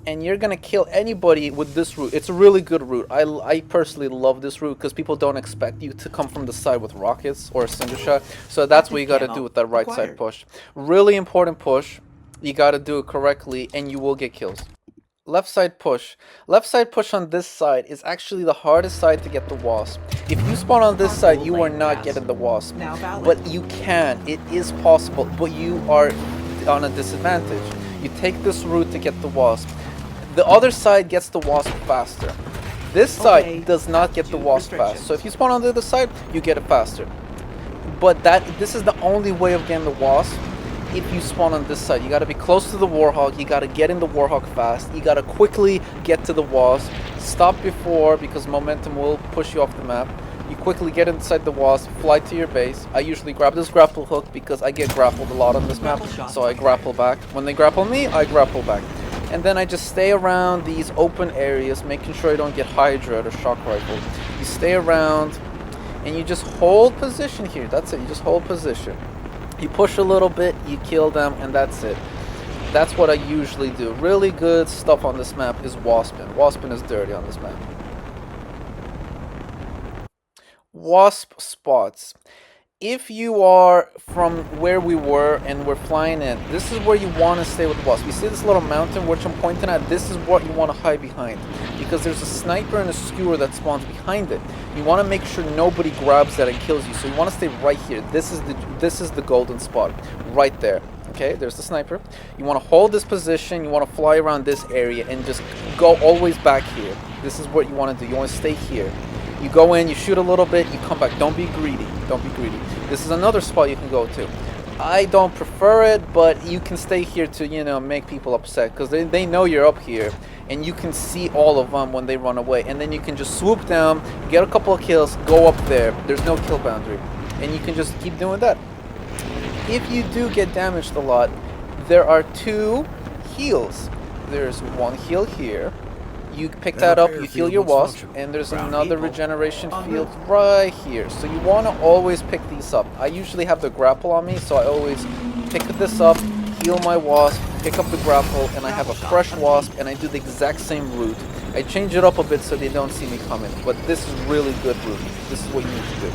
And you're gonna kill anybody with this route. It's a really good route. I personally love this route because people don't expect you to come from the side with rockets or a cinder shot. So that's what you gotta do with that right side push. Really important push. You gotta do it correctly and you will get kills. Left side push. Left side push on this side is actually the hardest side to get the wasp. If you spawn on this side, you are not getting the wasp. But you can. It is possible, but you are on a disadvantage. You take this route to get the wasp. The other side gets the wasp faster. This side does not get the wasp fast. So if you spawn on the other side, you get it faster. But this is the only way of getting the wasp. If you spawn on this side, you got to be close to the warhog. You got to get in the warhog fast. You got to quickly get to the wasp. Stop before, because momentum will push you off the map. You quickly get inside the wasp, fly to your base. I usually grab this grapple hook because I get grappled a lot on this map, so I grapple back. When they grapple me, I grapple back. And then I just stay around these open areas, making sure I don't get Hydra or shock rifle. You stay around and you just hold position here. That's it. You just hold position. You push a little bit, you kill them, and that's it. That's what I usually do. Really good stuff on this map is Waspin. Waspin is dirty on this map. Wasp spots. If you are from where we were and we're flying in, this is where you want to stay with the wasp. You see this little mountain which I'm pointing at? This is what you want to hide behind, because there's a sniper and a skewer that spawns behind it. You want to make sure nobody grabs that and kills you, so you want to stay right here. This is the golden spot right there. Okay, there's the sniper. You want to hold this position. You want to fly around this area and just go always back here. This is what you want to do. You want to stay here. You go in, you shoot a little bit, you come back. Don't be greedy. Don't be greedy. This is another spot you can go to. I don't prefer it, but you can stay here to, you know, make people upset, because they know you're up here and you can see all of them when they run away. And then you can just swoop down, get a couple of kills, go up there. There's no kill boundary. And you can just keep doing that. If you do get damaged a lot, there are two heals. There's one heal here. You pick that up, you heal your wasp, and there's another regeneration field right here. So you want to always pick these up. I usually have the grapple on me, so I always pick this up, heal my wasp, pick up the grapple, and I have a fresh wasp, and I do the exact same route. I change it up a bit so they don't see me coming, but this is really good route. This is what you need to do.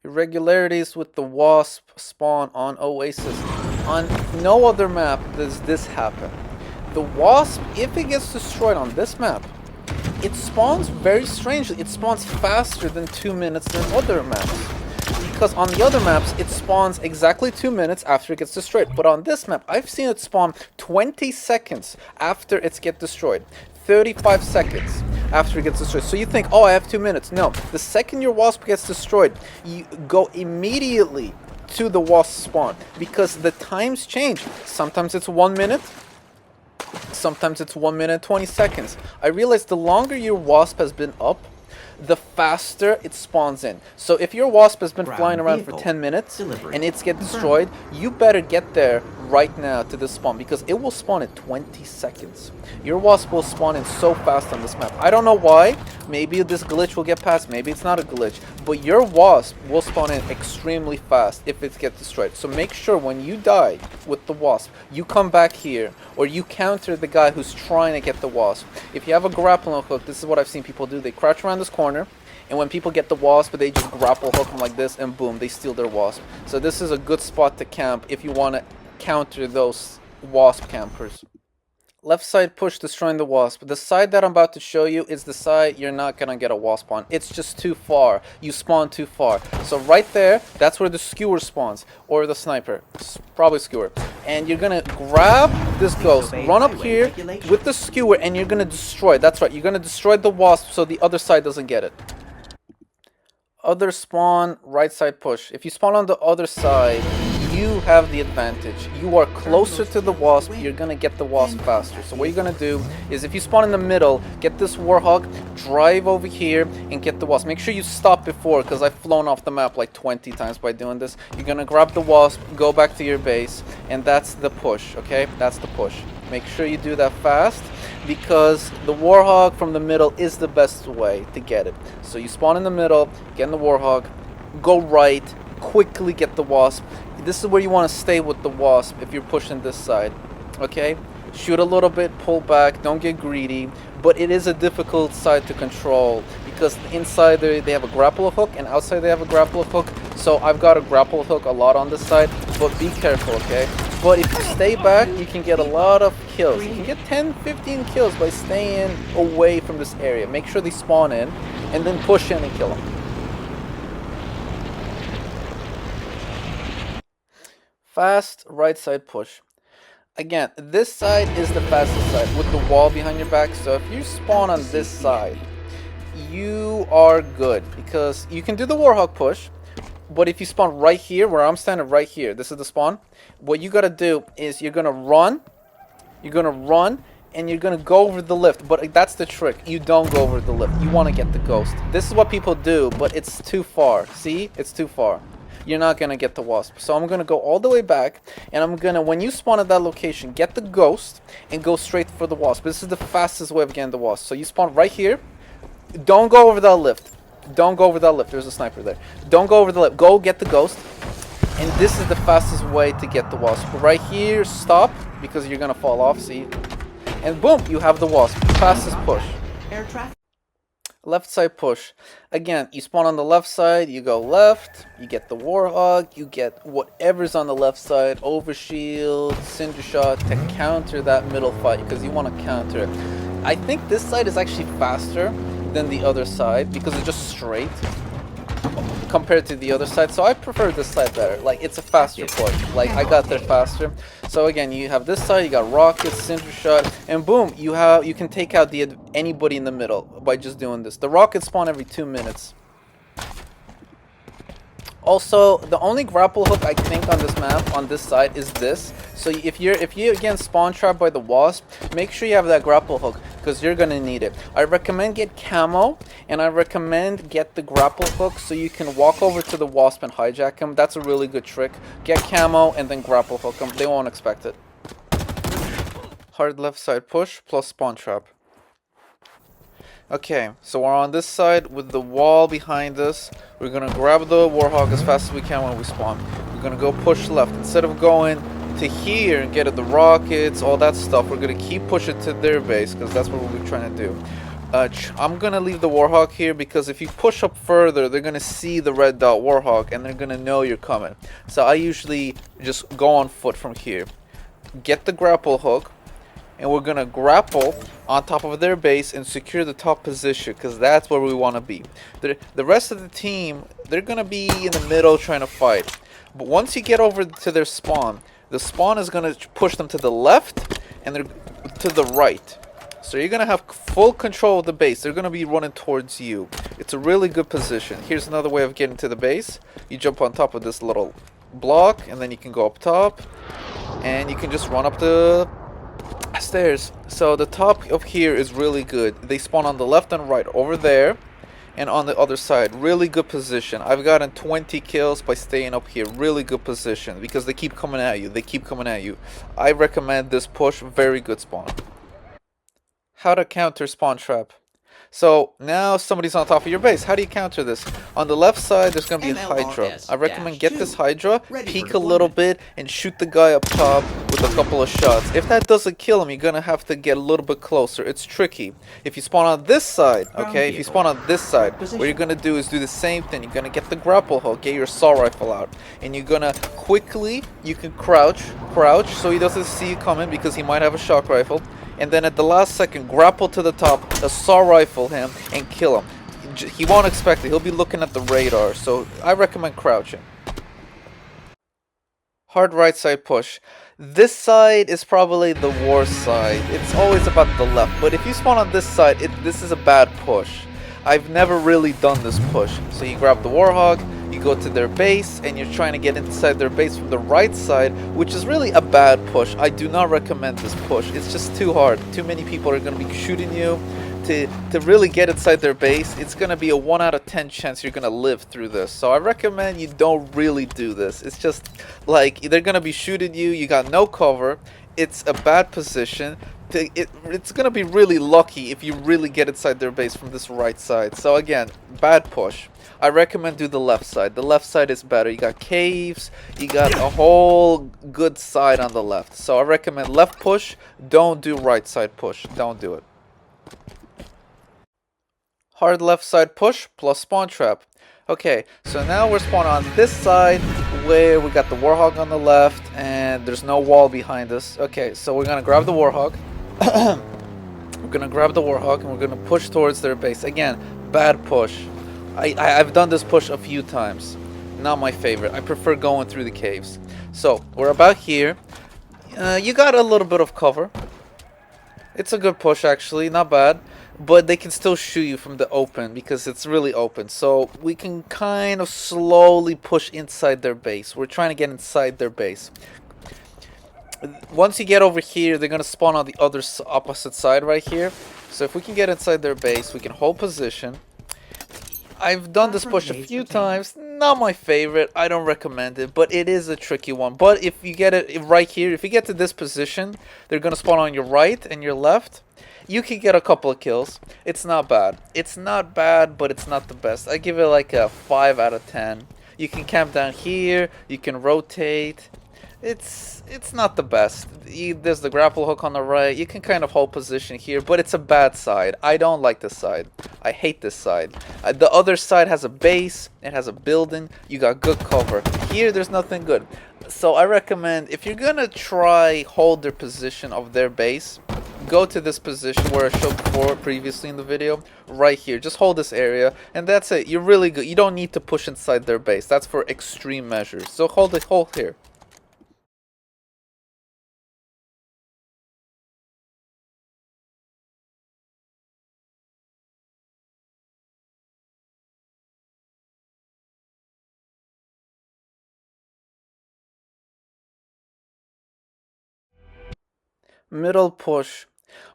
Irregularities with the wasp spawn on Oasis. On no other map does this happen. The wasp, if it gets destroyed on this map, it spawns very strangely. It spawns faster than 2 minutes than other maps. Because on the other maps, it spawns exactly 2 minutes after it gets destroyed. But on this map, I've seen it spawn 20 seconds after it gets destroyed. 35 seconds after it gets destroyed. So you think, oh, I have 2 minutes. No, the second your wasp gets destroyed, you go immediately to the wasp spawn, because the times change. Sometimes it's 1 minute. Sometimes it's 1 minute 20 seconds. I realized the longer your wasp has been up, the faster it spawns in. So if your wasp has been flying around for 10 minutes and it's get destroyed, you better get there right now to the spawn, because it will spawn in 20 seconds. Your wasp will spawn in so fast on this map. I don't know why. Maybe this glitch will get past. Maybe it's not a glitch. But your wasp will spawn in extremely fast if it gets destroyed. So make sure when you die with the wasp, you come back here, or you counter the guy who's trying to get the wasp. If you have a grappling hook, this is what I've seen people do. They crouch around this corner, and when people get the wasp, they just grapple hook them like this, and boom, they steal their wasp. So this is a good spot to camp if you want to counter those wasp campers. Left side push, destroying the wasp. The side that I'm about to show you is the side you're not gonna get a wasp on. It's just too far. You spawn too far. So right there, that's where the skewer spawns, or the sniper. Probably skewer. And you're gonna grab this ghost, run up here with the skewer, and you're gonna destroy. That's right, you're gonna destroy the wasp so the other side doesn't get it. Other spawn, right side push. If you spawn on the other side, you have the advantage. You are closer to the wasp, you're gonna get the wasp faster. So what you're gonna do is, if you spawn in the middle, get this warhog, drive over here and get the wasp. Make sure you stop before, because I've flown off the map like 20 times by doing this. You're gonna grab the wasp, go back to your base, and that's the push, okay? That's the push. Make sure you do that fast, because the warhog from the middle is the best way to get it. So you spawn in the middle, get in the warhog, go right, quickly get the wasp. This is where you want to stay with the wasp if you're pushing this side, okay? Shoot a little bit, pull back, don't get greedy, but it is a difficult side to control, because inside they have a grapple hook and outside they have a grapple hook. So I've got a grapple hook a lot on this side, but be careful, okay? But if you stay back, you can get a lot of kills. You can get 10, 15 kills by staying away from this area. Make sure they spawn in, and then push in and kill them. Fast right side push. Again, this side is the fastest side with the wall behind your back. So if you spawn on this side, you are good because you can do the Warhawk push. But if you spawn right here, where I'm standing right here, this is the spawn. What you gotta do is you're gonna run, and you're gonna go over the lift. But that's the trick. You don't go over the lift. You want to get the ghost. This is what people do, but it's too far. See, it's too far. You're not gonna get the wasp. So I'm gonna go all the way back, and I'm gonna, when you spawn at that location, get the ghost and go straight for the wasp. This is the fastest way of getting the wasp. So you spawn right here. Don't go over that lift. Don't go over that lift. There's a sniper there. Don't go over the lift. Go get the ghost. And this is the fastest way to get the wasp. Right here, stop, because you're gonna fall off, see? And boom, you have the wasp. Fastest push. Air traffic. Left side push. Again, you spawn on the left side, you go left, you get the Warhawk, you get whatever's on the left side, Overshield, Cinder Shot, to counter that middle fight, because you want to counter it. I think this side is actually faster than the other side, because it's just straight compared to the other side. So I prefer this side better. Like, it's a faster push. Like, I got there faster. So again, you have this side, you got rockets, Cinder Shot, and boom, you can take out anybody in the middle by just doing this. The rockets spawn every 2 minutes. Also, the only grapple hook I think on this map, on this side, is this. So if you again spawn trapped by the wasp, make sure you have that grapple hook, because you're gonna need it. I recommend get camo, and I recommend get the grapple hook so you can walk over to the wasp and hijack him. That's a really good trick. Get camo and then grapple hook him. They won't expect it. Hard left side push plus spawn trap. Okay, so we're on this side with the wall behind us. We're gonna grab the Warhawk as fast as we can when we spawn. We're gonna go push left. Instead of going to here and get at the rockets, all that stuff, we're gonna keep pushing to their base, because that's what we're trying to do. I'm gonna leave the Warhawk here, because if you push up further, they're gonna see the red dot Warhawk and they're gonna know you're coming. So I usually just go on foot from here. Get the grapple hook, and we're gonna grapple on top of their base and secure the top position, because that's where we want to be. The rest of the team, they're gonna be in the middle trying to fight. But once you get over to their spawn, the spawn is gonna push them to the left and they're to the right. So you're gonna have full control of the base. They're gonna be running towards you. It's a really good position. Here's another way of getting to the base. You jump on top of this little block, and then you can go up top, and you can just run up the stairs. So the top of here is really good. They spawn on the left and right over there, and on the other side. Really good position. I've gotten 20 kills by staying up here. Really good position, because they keep coming at you. They keep coming at you. I recommend this push. Very good spawn. How to counter spawn trap. So now somebody's on top of your base. How do you counter this? On the left side, there's going to be a Hydra. I recommend get this Hydra, peek a little bit, and shoot the guy up top with a couple of shots. If that doesn't kill him, you're going to have to get a little bit closer. It's tricky. If you spawn on this side, okay, if you spawn on this side, what you're going to do is do the same thing. You're going to get the grapple hook, get your assault rifle out, and you're going to quickly, you can crouch, so he doesn't see you coming, because he might have a shock rifle. And then at the last second, grapple to the top, assault rifle him, and kill him. He won't expect it. He'll be looking at the radar. So I recommend crouching. Hard right side push. This side is probably the worst side. It's always about the left. But if you spawn on this side, this is a bad push. I've never really done this push. So you grab the Warhawk, you go to their base, and you're trying to get inside their base from the right side, which is really a bad push. I do not recommend this push. It's just too hard. Too many people are going to be shooting you. To really get inside their base, it's going to be a 1 out of 10 chance you're going to live through this. So I recommend you don't really do this. It's just like they're going to be shooting you. You got no cover. It's a bad position. It's going to be really lucky if you really get inside their base from this right side. So again, bad push. I recommend do the left side. The left side is better. You got caves. You got a whole good side on the left. So I recommend left push. Don't do right side push. Don't do it. Hard left side push plus spawn trap. Okay, so now we're spawned on this side swear we got the Warhog on the left, and there's no wall behind us. Okay, so we're gonna grab the Warhog. We're gonna grab the Warhog, and we're gonna push towards their base. Again, bad push. I've done this push a few times. Not my favorite. I prefer going through the caves. So, we're about here. You got a little bit of cover. It's a good push, actually. Not bad. But they can still shoot you from the open because it's really open. So we can kind of slowly push inside their base. We're trying to get inside their base. Once you get over here, they're going to spawn on the other opposite side right here. So if we can get inside their base, we can hold position. I've done this push a few times. Not my favorite. I don't recommend it, but it is a tricky one. But if you get it right here, if you get to this position, they're going to spawn on your right and your left. You can get a couple of kills. It's not bad. It's not bad, but it's not the best. I give it like a 5 out of 10. You can camp down here. You can rotate. It's not the best. There's the grapple hook on the right. You can kind of hold position here, but it's a bad side. I don't like this side. I hate this side. The other side has a base. It has a building. You got good cover. Here, there's nothing good. So I recommend, if you're going to try hold their position of their base, go to this position where I showed before previously in the video, right here. Just hold this area, and that's it. You're really good. You don't need to push inside their base. That's for extreme measures. So hold here. Middle push.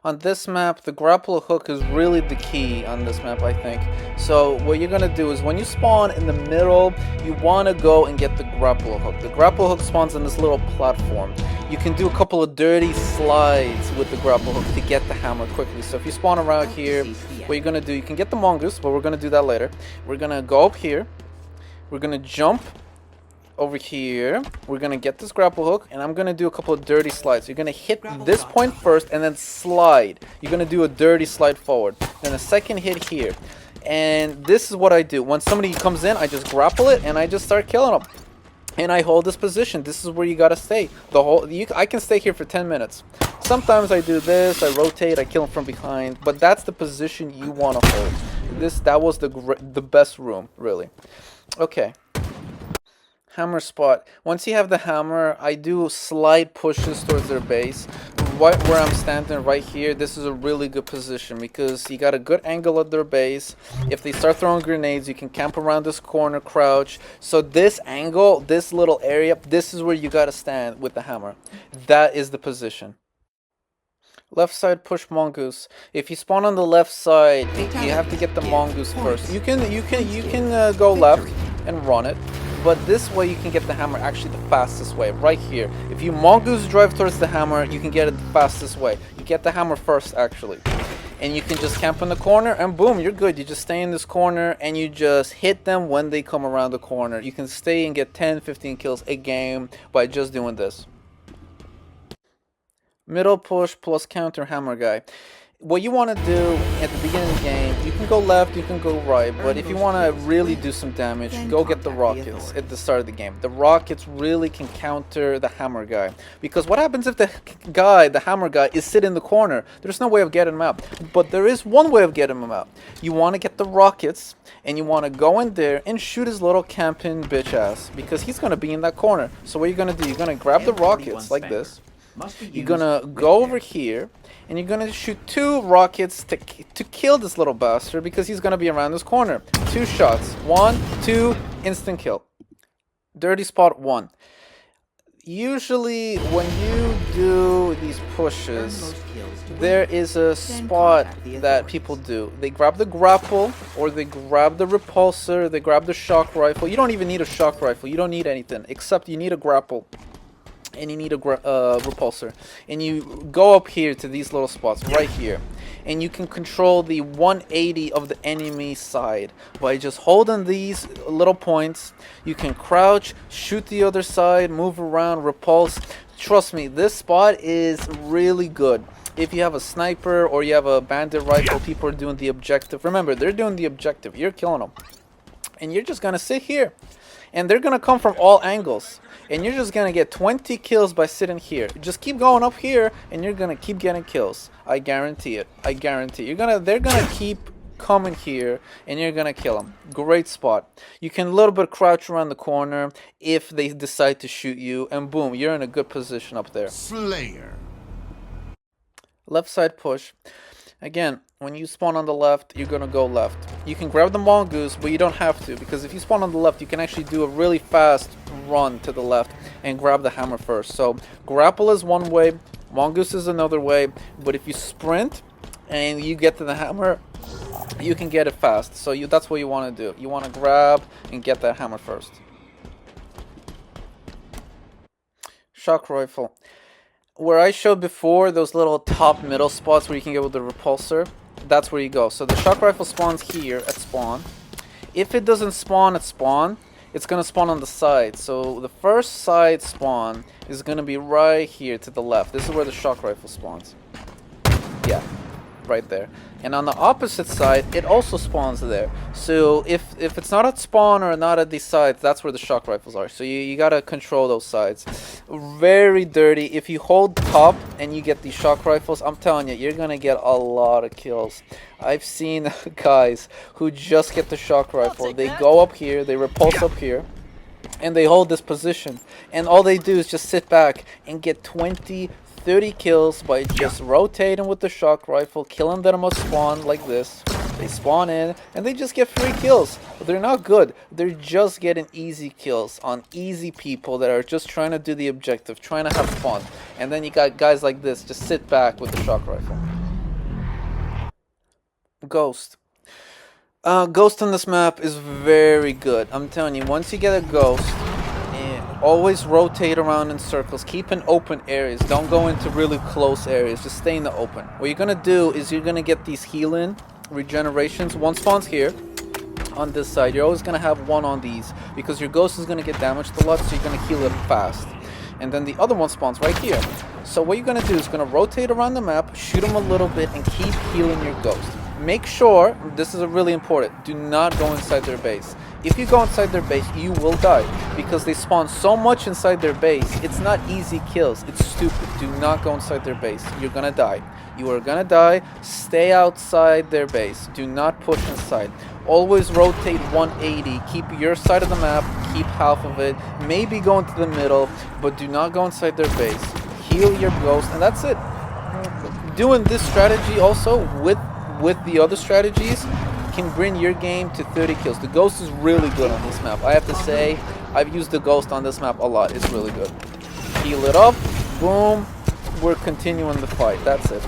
On this map, the grapple hook is really the key on this map, I think. So what you're going to do is when you spawn in the middle, you want to go and get the grapple hook. The grapple hook spawns on this little platform. You can do a couple of dirty slides with the grapple hook to get the hammer quickly. So if you spawn around here, what you're going to do, you can get the mongoose, but we're going to do that later. We're going to go up here. We're going to jump over here. We're gonna get this grapple hook, and I'm gonna do a couple of dirty slides. You're gonna hit this point first and then slide. You're gonna do a dirty slide forward, then a second hit here. And this is what I do when somebody comes in. I just grapple it and I just start killing them, and I hold this position. This is where you gotta stay. I can stay here for 10 minutes. Sometimes I do this, I rotate, I kill them from behind, but that's the position you want to hold. That was the best room, really. Okay. Hammer spot. Once you have the hammer, I do slight pushes towards their base. Right where I'm standing right here, this is a really good position because you got a good angle at their base. If they start throwing grenades, you can camp around this corner, crouch. So this angle, this little area, this is where you got to stand with the hammer. That is the position. Left side push mongoose. If you spawn on the left side, you have to get the mongoose first. You can go left and run it. But this way you can get the hammer actually the fastest way, right here. If you mongoose drive towards the hammer, you can get it the fastest way. You get the hammer first, actually. And you can just camp in the corner, and boom, you're good. You just stay in this corner, and you just hit them when they come around the corner. You can stay and get 10, 15 kills a game by just doing this. Middle push plus counter hammer guy. What you want to do at the beginning of the game, you can go left, you can go right, but if you want to really do some damage, go get the rockets at the start of the game. The rockets really can counter the hammer guy, because what happens if the hammer guy is sitting in the corner? There's no way of getting him out, but there is one way of getting him out. You want to get the rockets, and you want to go in there and shoot his little camping bitch ass, because he's going to be in that corner. So what you're going to do, you're going to grab the rockets like this. You're gonna go over here, and you're gonna shoot 2 rockets to kill this little bastard, because he's gonna be around this corner. 2 shots, 1, 2, instant kill. Dirty spot 1. Usually when you do these pushes, there is a spot that people do. They grab the grapple, or they grab the repulsor, they grab the shock rifle. You don't even need a shock rifle, you don't need anything, except you need a grapple. And you need a repulsor, and you go up here to these little spots right here, and you can control the 180 of the enemy side by just holding these little points. You can crouch, shoot the other side, move around, repulse. Trust me, this spot is really good. If you have a sniper or you have a bandit rifle, people are doing the objective. Remember, they're doing the objective. You're killing them, and you're just gonna sit here. And they're gonna come from all angles. And you're just gonna get 20 kills by sitting here. Just keep going up here, and you're gonna keep getting kills. I guarantee it. I guarantee. They're gonna keep coming here, and you're gonna kill them. Great spot. You can a little bit crouch around the corner if they decide to shoot you, and boom, you're in a good position up there. Slayer. Left side push. Again, when you spawn on the left, you're gonna go left. You can grab the mongoose, but you don't have to, because if you spawn on the left, you can actually do a really fast run to the left and grab the hammer first. So grapple is one way, mongoose is another way, but if you sprint and you get to the hammer, you can get it fast. So that's what you want to do. You want to grab and get that hammer first. Shock rifle. Where I showed before, those little top middle spots where you can get with the repulsor, that's where you go. So the shock rifle spawns here at spawn. If it doesn't spawn at spawn, it's going to spawn on the side. So the first side spawn is going to be right here to the left. This is where the shock rifle spawns. Yeah, right there. And on the opposite side, it also spawns there. So if it's not at spawn or not at these sides, that's where the shock rifles are. So you gotta control those sides. Very dirty. If you hold top and you get these shock rifles, I'm telling you, you're gonna get a lot of kills. I've seen guys who just get the shock rifle. They go up here, they repulse up here, and they hold this position. And all they do is just sit back and get 20, 30 kills by just rotating with the shock rifle, killing them at spawn like this. They spawn in and they just get free kills. But they're not good. They're just getting easy kills on easy people that are just trying to do the objective, trying to have fun. And then you got guys like this just sit back with the shock rifle. Ghost. Ghost on this map is very good. I'm telling you, once you get a ghost, always rotate around in circles. Keep in open areas. Don't go into really close areas. Just stay in the open. What you're going to do is you're going to get these heal-in regenerations. One spawns here on this side. You're always going to have one on these because your ghost is going to get damaged a lot, so you're going to heal it fast. And then the other one spawns right here. So what you're going to do is going to rotate around the map, shoot them a little bit, and keep healing your ghost. Make sure, this is really important, do not go inside their base. If you go inside their base, you will die because they spawn so much inside their base. It's not easy kills. It's stupid. Do not go inside their base. You're gonna die. You are gonna die. Stay outside their base. Do not push inside. Always rotate 180. Keep your side of the map. Keep half of it. Maybe go into the middle, but do not go inside their base. Heal your ghost, and that's it. Doing this strategy also with the other strategies can bring your game to 30 kills. The ghost is really good on this map. I have to say, I've used the ghost on this map a lot. It's really good. Heal it up. Boom. We're continuing the fight. That's it.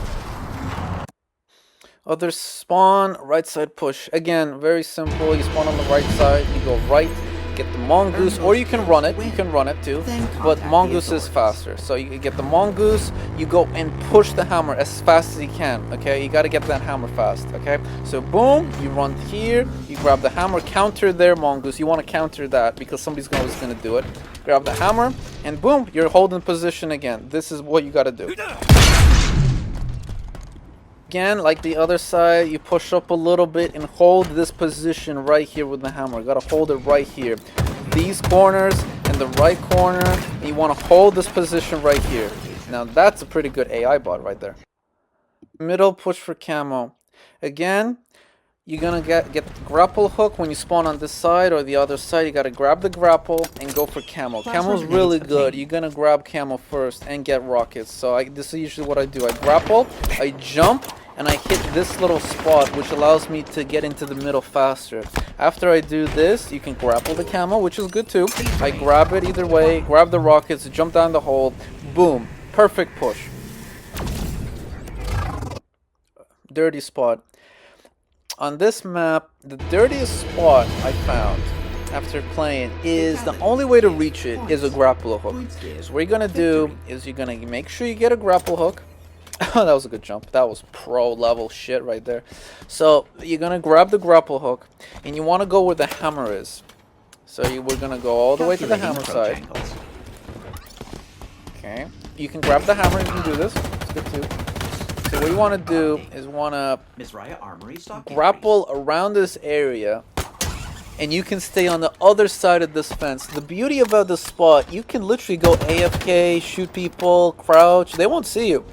Other spawn, right side push. Again, very simple. You spawn on the right side. You go right. Get the mongoose, or you can run it. You can run it too, but mongoose is faster. So you get the mongoose, you go and push the hammer as fast as you can. Okay, you got to get that hammer fast. Okay, so boom, you run here, you grab the hammer, counter their mongoose. You want to counter that because somebody's always going to do it. Grab the hammer, and boom, you're holding position again. This is what you got to do. Again, like the other side, you push up a little bit and hold this position right here with the hammer. You gotta hold it right here. These corners and the right corner, and you want to hold this position right here. Now that's a pretty good AI bot right there. Middle push for camo. Again, you're gonna get the grapple hook when you spawn on this side or the other side. You gotta grab the grapple and go for camo. Camo's really good. You're gonna grab camo first and get rockets. So this is usually what I do. I grapple, I jump, and I hit this little spot, which allows me to get into the middle faster. After I do this, you can grapple the camo, which is good too. I grab it either way, grab the rockets, jump down the hole, boom, perfect push. Dirty spot. On this map, the dirtiest spot I found after playing is the only way to reach it is a grapple hook. So what you're gonna do is you're gonna make sure you get a grapple hook. That was a good jump. That was pro level shit right there. So you're gonna grab the grapple hook and you want to go where the hammer is. So we're gonna go all the way to the hammer side. Okay, you can grab the hammer. You can do this. It's good too. So what you want to do is grapple around this area and you can stay on the other side of this fence. The beauty about this spot, you can literally go AFK, shoot people, crouch, they won't see you.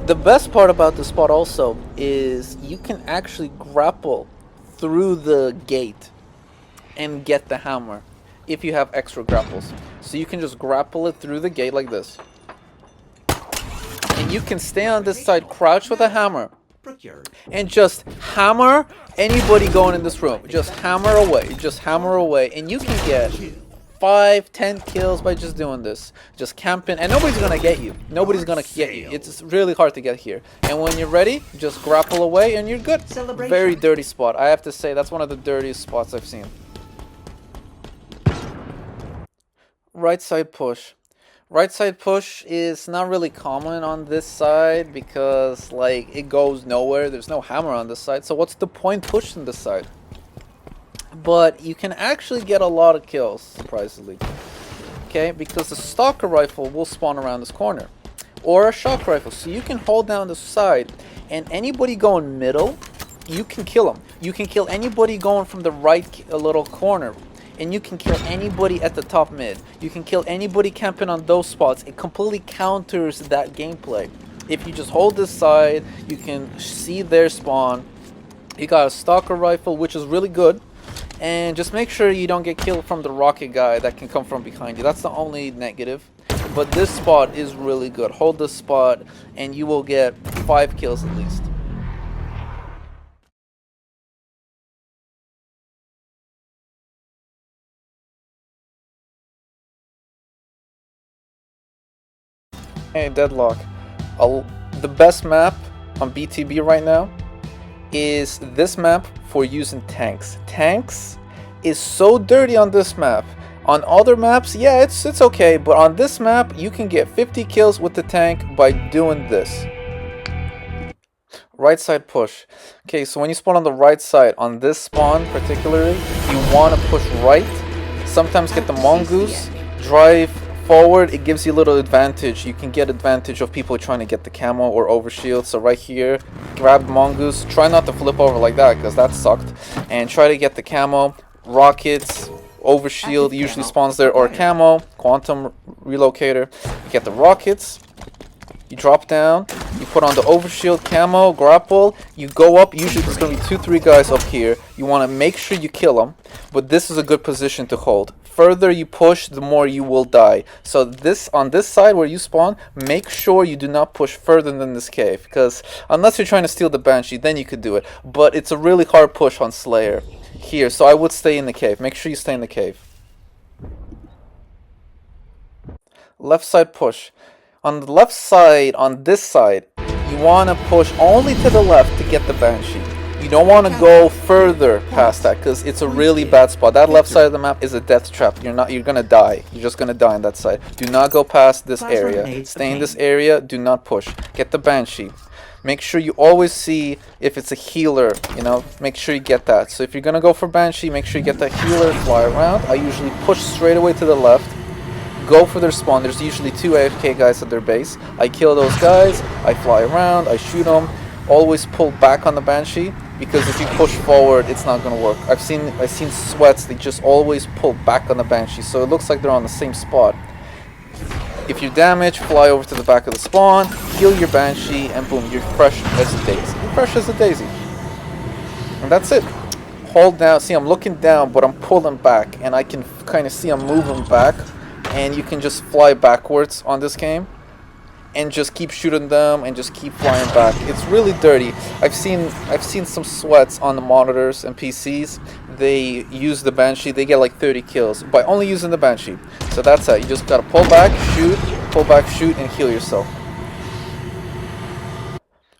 The best part about this spot also is you can actually grapple through the gate and get the hammer if you have extra grapples. So you can just grapple it through the gate like this. And you can stay on this side, crouch with a hammer, and just hammer anybody going in this room. Just hammer away, and you can get 5-10 kills by just doing this, just camping, and nobody's gonna get you. It's really hard to get here. And when you're ready, just grapple away and you're good. Very dirty spot, I have to say. That's one of the dirtiest spots I've seen. Right side push. Right side push is not really common on this side because like it goes nowhere. There's no hammer on this side, so what's the point pushing this side? But you can actually get a lot of kills, surprisingly. Okay, because the stalker rifle will spawn around this corner, or a shock rifle. So you can hold down the side, and anybody going middle, you can kill them. You can kill anybody going from the right little corner. And you can kill anybody at the top mid. You can kill anybody camping on those spots. It completely counters that gameplay. If you just hold this side, you can see their spawn. You got a stalker rifle, which is really good. And just make sure you don't get killed from the rocket guy that can come from behind you. That's the only negative. But this spot is really good. Hold this spot and you will get 5 kills at least. Hey, Deadlock. The best map on BTB right now is this map for using tanks. Tanks is so dirty on this map. On other maps, yeah, it's okay, but on this map, you can get 50 kills with the tank by doing this. Right side push. Okay, so when you spawn on the right side, on this spawn particularly, you want to push right. Sometimes get the mongoose, drive forward. It gives you a little advantage. You can get advantage of people trying to get the camo or overshield. So right here, grab mongoose. Try not to flip over like that because that sucked. And try to get the camo, rockets, overshield usually spawns there, or camo, quantum relocator. You get the rockets. You drop down, you put on the overshield, camo, grapple, you go up. Usually there's going to be 2-3 guys up here. You want to make sure you kill them, but this is a good position to hold. Further you push, the more you will die. So this on this side where you spawn, make sure you do not push further than this cave, because unless you're trying to steal the Banshee, then you could do it. But it's a really hard push on Slayer here, so I would stay in the cave. Make sure you stay in the cave. Left side push. On the left side, on this side, you want to push only to the left to get the Banshee. You don't want to go further past that because it's a really bad spot. That left side of the map is a death trap. You're gonna die. You're just gonna die on that side. Do not go past this area. Stay in this area. Do not push. Get the Banshee. Make sure you always see if it's a healer, you know, make sure you get that. So if you're gonna go for Banshee, make sure you get that healer, fly around. I usually push straight away to the left. Go for their spawn. There's usually 2 AFK guys at their base. I kill those guys, I fly around, I shoot them. Always pull back on the Banshee, because if you push forward, it's not gonna work. I've seen sweats, they just always pull back on the Banshee, so it looks like they're on the same spot. If you damage, fly over to the back of the spawn, heal your Banshee, and boom, you're fresh as a daisy. You're fresh as a daisy. And that's it. Hold down. See, I'm looking down, but I'm pulling back, and I can kind of see I'm moving back. And you can just fly backwards on this game and just keep shooting them and just keep flying back. It's really dirty. I've seen some sweats on the monitors and PCs. They use the Banshee, they get like 30 kills by only using the Banshee. So that's it. You just gotta pull back, shoot, and heal yourself.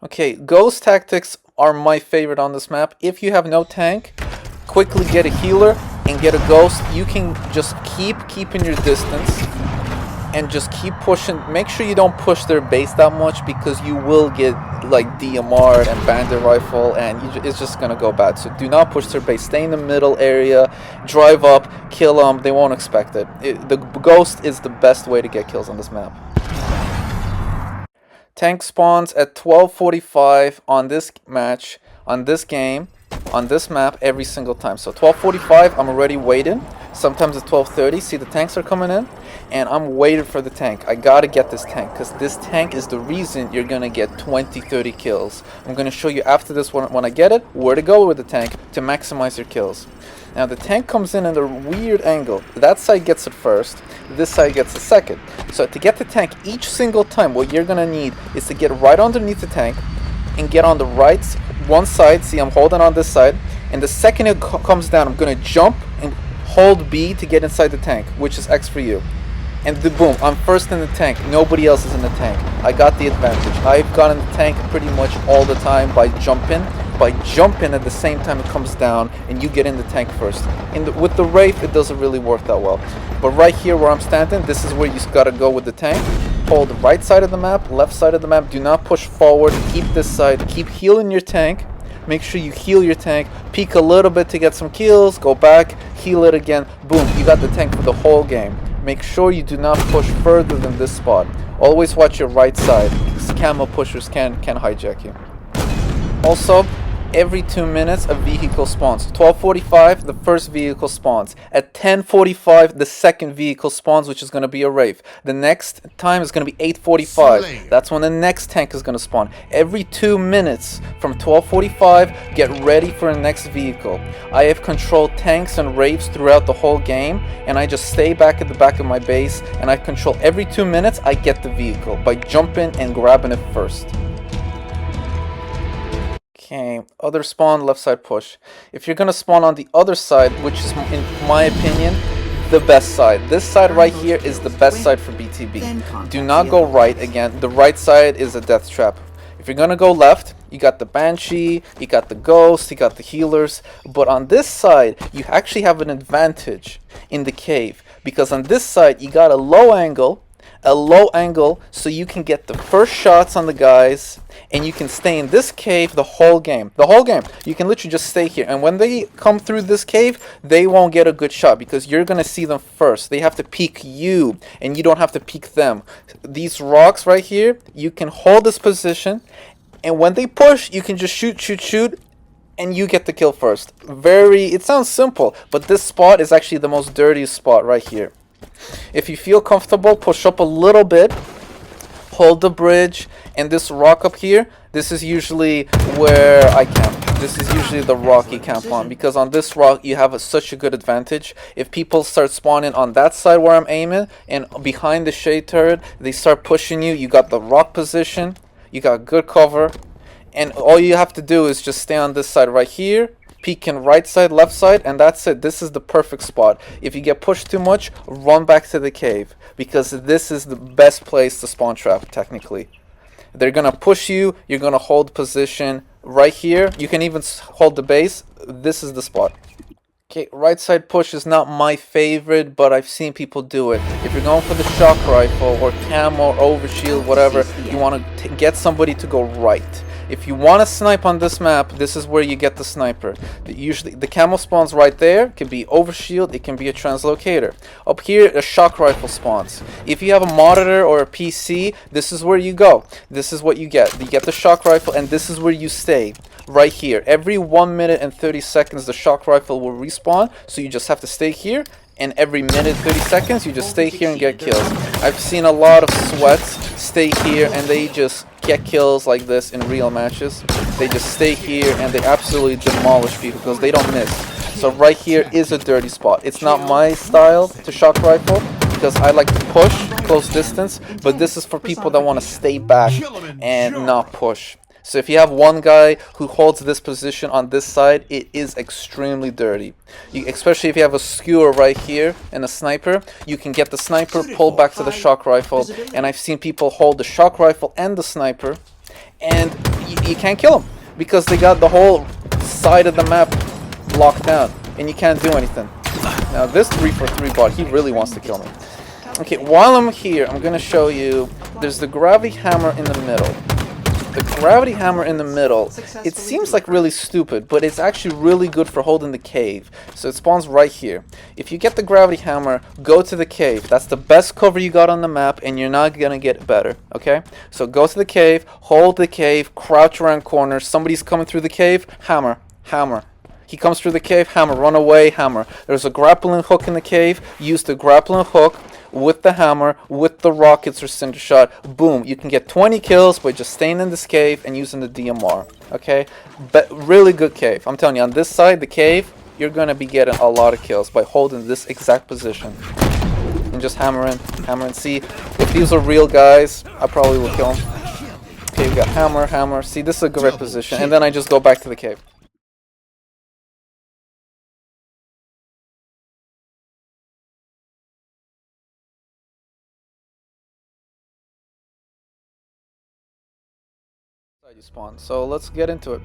Okay, ghost tactics are my favorite on this map. If you have no tank, quickly get a healer and get a ghost. You can just keeping your distance and just keep pushing. Make sure you don't push their base that much, because you will get like DMR'd and bandit rifle, and it's just gonna go bad. So do not push their base. Stay in the middle area, drive up, kill them. They won't expect it. The ghost is the best way to get kills on this map. Tank spawns at 12:45 on this match, on this game. on this map every single time. So 12:45, I'm already waiting. Sometimes at 12:30, see the tanks are coming in, and I'm waiting for the tank. I gotta get this tank, because this tank is the reason you're gonna get 20, 30 kills. I'm gonna show you after this when I get it, where to go with the tank to maximize your kills. Now the tank comes in a weird angle. That side gets it first, this side gets it second. So to get the tank each single time, what you're gonna need is to get right underneath the tank and get on the right one side. See, I'm holding on this side, and the second it comes down, I'm gonna jump and hold B to get inside the tank, which is X for you. And boom, I'm first in the tank. Nobody else is in the tank. I got the advantage. I've gotten the tank pretty much all the time by jumping. By jumping at the same time it comes down, and you get in the tank first. With the Wraith, it doesn't really work that well. But right here where I'm standing, this is where you gotta go with the tank. Hold the right side of the map, left side of the map. Do not push forward. Keep this side. Keep healing your tank. Make sure you heal your tank. Peek a little bit to get some kills. Go back. Heal it again. Boom. You got the tank for the whole game. Make sure you do not push further than this spot. Always watch your right side, because camo pushers can hijack you. Also, every 2 minutes a vehicle spawns. 12:45 the first vehicle spawns. At 10:45 the second vehicle spawns, which is going to be a Wraith. The next time is going to be 8:45. That's when the next tank is going to spawn. Every 2 minutes from 12:45, get ready for the next vehicle. I have controlled tanks and Wraiths throughout the whole game, and I just stay back at the back of my base, and I control every 2 minutes I get the vehicle by jumping and grabbing it first. Okay, other spawn, left side push. If you're gonna spawn on the other side, which is, in my opinion, the best side. This side right here is the best side for BTB. Do not go right again. The right side is a death trap. If you're gonna go left, you got the Banshee, you got the Ghost, you got the healers. But on this side, you actually have an advantage in the cave. Because on this side, you got a low angle, so you can get the first shots on the guys, and you can stay in this cave the whole game. You can literally just stay here, and when they come through this cave, they won't get a good shot because you're gonna see them first. They have to peek you, and you don't have to peek them. These rocks right here, you can hold this position, and when they push, you can just shoot, and you get the kill first. It sounds simple, but this spot is actually the most dirtiest spot right here. If you feel comfortable, push up a little bit, hold the bridge, and this rock up here, this is usually where I camp. This is usually the rock you camp on, because on this rock you have such a good advantage. If people start spawning on that side where I'm aiming, and behind the shade turret, they start pushing you, you got the rock position, you got good cover, and all you have to do is just stay on this side right here, peek in right side, left side, and that's it. This is the perfect spot. If you get pushed too much, run back to the cave, because this is the best place to spawn trap, technically. They're gonna push you, you're gonna hold position right here. You can even hold the base. This is the spot. Okay, right side push is not my favorite, but I've seen people do it. If you're going for the shock rifle or camo or overshield, whatever, you want to get somebody to go right. If you want to snipe on this map, this is where you get the sniper. Usually the camo spawns right there. It can be overshield, it can be a translocator. Up here, a shock rifle spawns. If you have a monitor or a PC, this is where you go. This is what you get. You get the shock rifle, and this is where you stay. Right here. Every 1 minute and 30 seconds, the shock rifle will respawn. So you just have to stay here. And every minute, 30 seconds, you just stay here and get kills. I've seen a lot of sweats stay here, and they just get kills like this in real matches. They just stay here and they absolutely demolish people because they don't miss. So right here is a dirty spot. It's not my style to shock rifle because I like to push close distance, but this is for people that want to stay back and not push. So if you have one guy who holds this position on this side, it is extremely dirty. Especially if you have a skewer right here and a sniper, you can get the sniper, pull back to the shock rifle, and I've seen people hold the shock rifle and the sniper, and you can't kill them because they got the whole side of the map locked down, and you can't do anything. Now this 343 bot, he really wants to kill me. Okay, while I'm here, I'm gonna show you, there's the gravity hammer in the middle. The gravity hammer in the middle, it seems like really stupid, but it's actually really good for holding the cave. So it spawns right here. If you get the gravity hammer, go to the cave. That's the best cover you got on the map, and you're not gonna get better, okay? So go to the cave, hold the cave, crouch around corners. Somebody's coming through the cave, hammer. Hammer. He comes through the cave, hammer, run away, hammer. There's a grappling hook in the cave. Use the grappling hook with the hammer, with the rockets or cinder shot. Boom. You can get 20 kills by just staying in this cave and using the DMR. Okay? But really good cave. I'm telling you, on this side, the cave, you're going to be getting a lot of kills by holding this exact position. And just hammer in. See, if these are real guys, I probably will kill them. Okay, we got hammer, hammer. See, this is a great position. And then I just go back to the cave. You spawn. So let's get into it.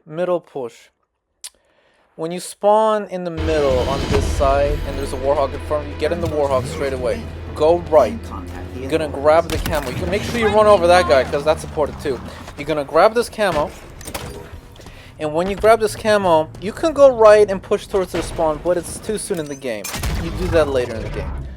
Middle push. When you spawn in the middle on this side and there's a warhawk in front of you, get in the warhawk straight away. Go right. You're gonna grab the camo. You can make sure you run over that guy because that's important too. You're gonna grab this camo. And when you grab this camo, you can go right and push towards the spawn, but it's too soon in the game. You do that later in the game.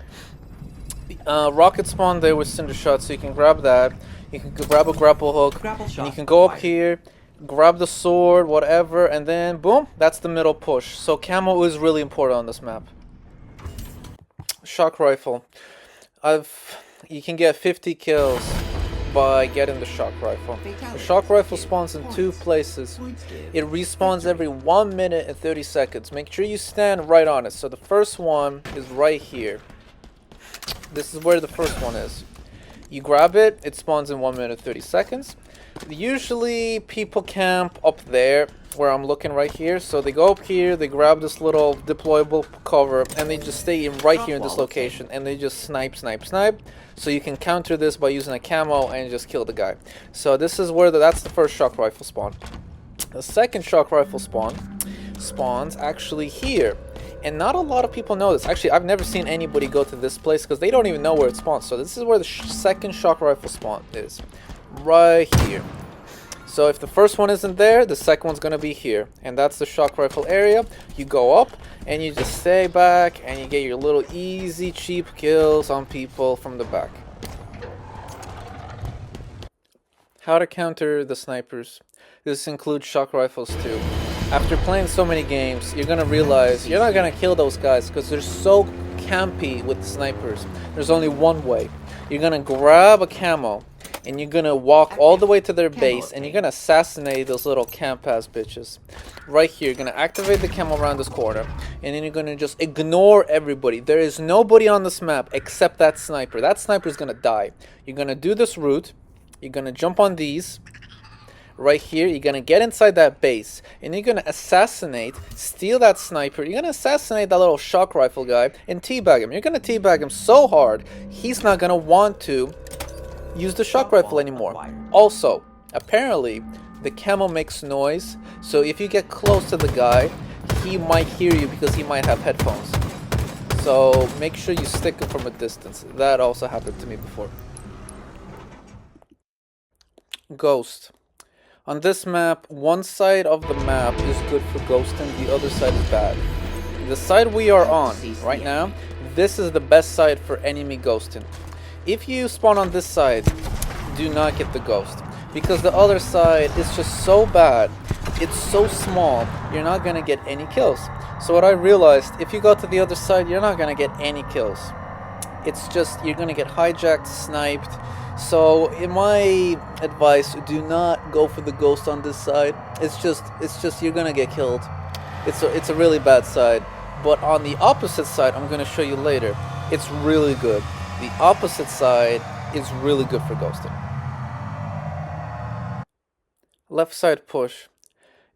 Rocket spawn there with cinder shot, so you can grab that. You can grab a grapple hook, and you can go up here, grab the sword, whatever, and then boom, that's the middle push. So camo is really important on this map. Shock rifle. You can get 50 kills by getting the shock rifle. The shock rifle spawns in 2 places. It respawns every 1 minute and 30 seconds. Make sure you stand right on it. So the first one is right here. This is where the first one is. You grab it, it spawns in 1 minute 30 seconds. Usually people camp up there where I'm looking right here. So they go up here, they grab this little deployable cover, and they just stay in right here in this location, and they just snipe. So you can counter this by using a camo and just kill the guy. So this is where that's the first shock rifle spawn. The second shock rifle spawns actually here. And not a lot of people know this. Actually, I've never seen anybody go to this place because they don't even know where it spawns. So this is where the second shock rifle spawn is. Right here. So if the first one isn't there, the second one's going to be here. And that's the shock rifle area. You go up and you just stay back and you get your little easy, cheap kills on people from the back. How to counter the snipers. This includes shock rifles too. After playing so many games, you're gonna realize you're not gonna kill those guys because they're so campy with snipers. There's only one way. You're gonna grab a camo and you're gonna walk all the way to their base and you're gonna assassinate those little camp ass bitches. Right here, you're gonna activate the camo around this corner and then you're gonna just ignore everybody. There is nobody on this map except that sniper. That sniper is gonna die. You're gonna do this route. You're gonna jump on these. Right here, you're gonna get inside that base and you're gonna assassinate, steal that sniper. You're gonna assassinate that little shock rifle guy and teabag him. You're gonna teabag him so hard he's not gonna want to use the shock rifle anymore. Also, apparently the camo makes noise, so if you get close to the guy, he might hear you because he might have headphones. So make sure you stick him from a distance. That also happened to me before. Ghost. On this map, one side of the map is good for ghosting, the other side is bad. The side we are on right now, this is the best side for enemy ghosting. If you spawn on this side, do not get the ghost. Because the other side is just so bad, it's so small, you're not gonna get any kills. So what I realized, if you go to the other side, you're not gonna get any kills. It's just, you're gonna get hijacked, sniped. So in my advice, do not go for the ghost on this side. It's just you're gonna get killed. It's a really bad side. But on the opposite side, I'm gonna show you later, it's really good. The opposite side is really good for ghosting. Left side push.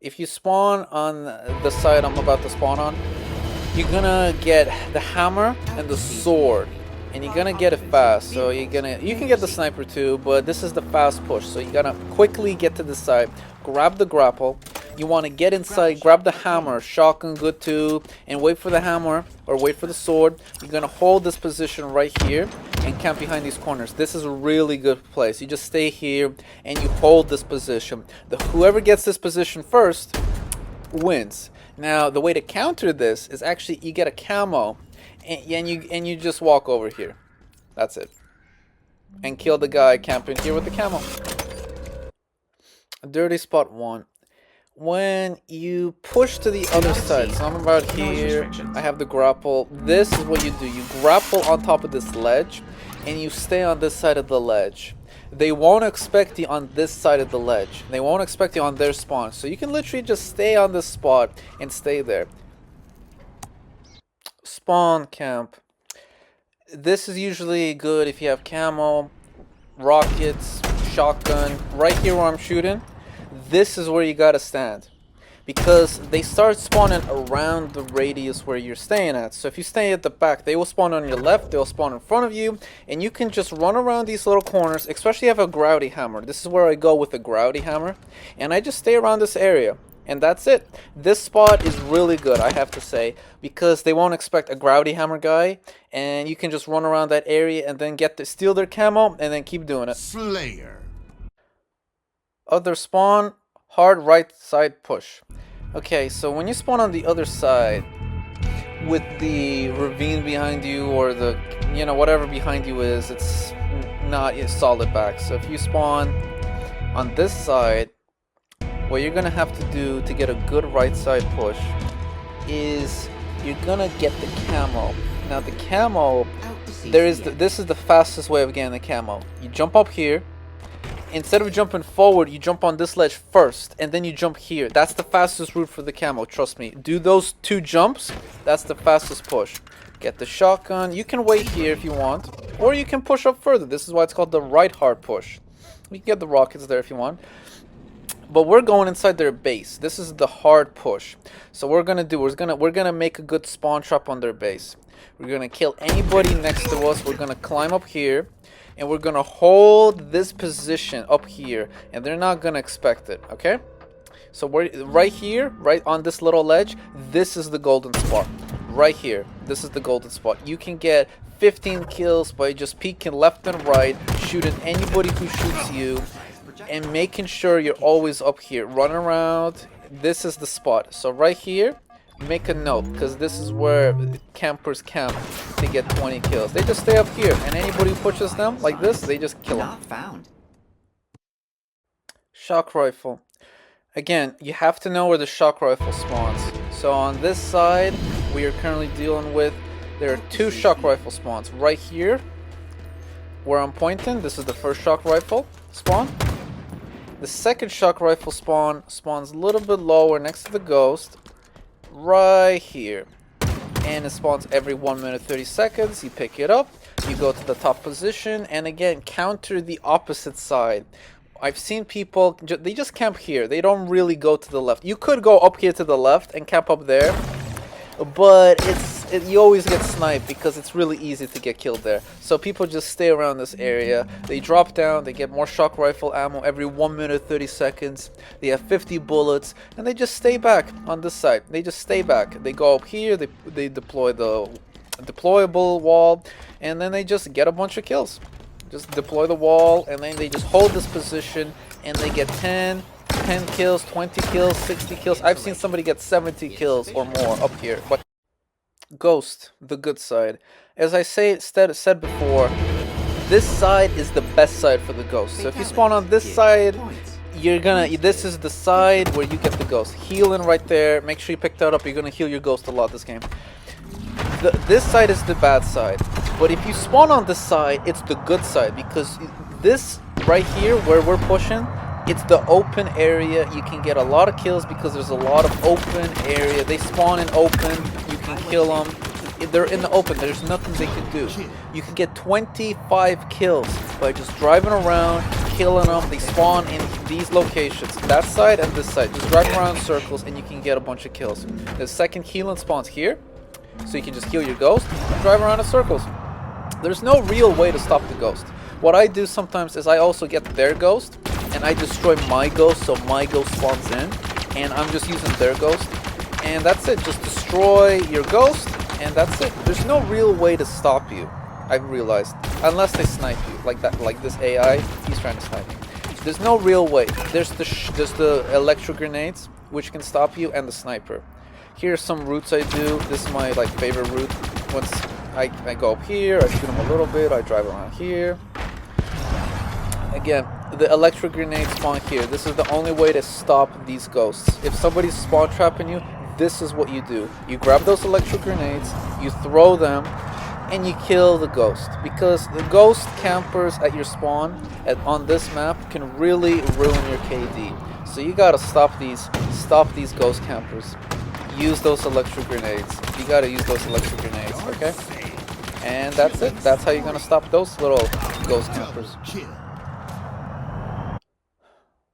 If you spawn on the side I'm about to spawn on, you're gonna get the hammer and the sword. And you're gonna get it fast, so you can get the sniper too, but this is the fast push, so you gotta quickly get to the side, grab the grapple, you want to get inside, grab the hammer, shotgun good too, and wait for the hammer, or wait for the sword. You're gonna hold this position right here, and camp behind these corners. This is a really good place. You just stay here, and you hold this position. Whoever gets this position first, wins. Now, the way to counter this is actually, you get a camo, and you just walk over here. That's it. And kill the guy camping here with the camo. Dirty spot 1. when you push to the other side, so I'm about here, I have the grapple. This is what you do. You grapple on top of this ledge, and you stay on this side of the ledge. They won't expect you on this side of the ledge. They won't expect you on their spawn. So you can literally just stay on this spot and stay there. Spawn camp. This is usually good if you have camo, rockets, shotgun. Right here where I'm shooting, this is where you gotta stand, because they start spawning around the radius where you're staying at. So if you stay at the back, they will spawn on your left, they'll spawn in front of you, and you can just run around these little corners, especially if you have a grouty hammer. This is where I go with a grouty hammer, and I just stay around this area. And that's it. This spot is really good, I have to say, because they won't expect a grouty hammer guy, and you can just run around that area and then steal their camo and then keep doing it. Slayer. Other spawn, hard right side push. Okay, so when you spawn on the other side with the ravine behind you, or the, you know, whatever behind you is, it's not a solid back. So if you spawn on this side, what you're gonna have to do to get a good right side push is you're gonna get the camo. Now the camo, this is the fastest way of getting the camo. You jump up here. Instead of jumping forward, you jump on this ledge first, and then you jump here. That's the fastest route for the camo, trust me. Do those 2 jumps, that's the fastest push. Get the shotgun. You can wait here if you want, or you can push up further. This is why it's called the right hard push. You can get the rockets there if you want. But we're going inside their base. This is the hard push. So what we're gonna do, we're gonna make a good spawn trap on their base. We're gonna kill anybody next to us. We're gonna climb up here, and we're gonna hold this position up here, and they're not gonna expect it. Okay? So we're right here, right on this little ledge. This is the golden spot. Right here. This is the golden spot. You can get 15 kills by just peeking left and right, shooting anybody who shoots you, and making sure you're always up here. Run around. This is the spot. So right here, make a note, because this is where campers camp to get 20 kills. They just stay up here, and anybody who pushes them like this, they just kill them. Not found. Shock rifle. Again, you have to know where the shock rifle spawns. So on this side, we are currently dealing with, there are 2 shock rifle spawns. Right here, where I'm pointing, this is the first shock rifle spawn. The second shock rifle spawns a little bit lower next to the ghost, right here, and it spawns every 1 minute 30 seconds. You pick it up, you go to the top position, and again counter the opposite side. I've seen people, they just camp here. They don't really go to the left. You could go up here to the left and camp up there, but you always get sniped because it's really easy to get killed there. So people just stay around this area. They drop down, they get more shock rifle ammo every 1 minute 30 seconds. They have 50 bullets, and they just stay back on this side. They just stay back. They go up here, they deploy the deployable wall, and then they just get a bunch of kills. Just deploy the wall, and then they just hold this position, and they get 10 kills, 20 kills, 60 kills. I've seen somebody get 70 kills or more up here. But Ghost, the good side. As I said before, this side is the best side for the Ghost. So if you spawn on this side, this is the side where you get the Ghost. Healing right there. Make sure you pick that up. You're gonna heal your Ghost a lot this game. This side is the bad side. But if you spawn on this side, it's the good side, because this right here where we're pushing, it's the open area. You can get a lot of kills because there's a lot of open area. They spawn in open. You can kill them. They're in the open. There's nothing they can do. You can get 25 kills by just driving around, killing them. They spawn in these locations, that side and this side. Just drive around in circles, and you can get a bunch of kills. The second healing spawns here, so you can just heal your Ghost and drive around in circles. There's no real way to stop the Ghost. What I do sometimes is I also get their Ghost, and I destroy my Ghost, so my Ghost spawns in, and I'm just using their Ghost, and that's it. Just destroy your Ghost, and that's it. There's no real way to stop you, I've realized, unless they snipe you, like that, like this AI, he's trying to snipe you. There's no real way. There's the electro grenades, which can stop you, and the sniper. Here's some routes I do. This is my favorite route. Once I go up here, I shoot them a little bit, I drive around here. Again, the electric grenades spawn here. This is the only way to stop these ghosts. If somebody's spawn trapping you, this is what you do. You grab those electric grenades, you throw them, and you kill the ghost. Because the ghost campers at your spawn on this map can really ruin your KD. So you gotta stop these ghost campers. Use those electric grenades. You gotta use those electric grenades, okay? And that's it. That's how you're gonna stop those little ghost campers.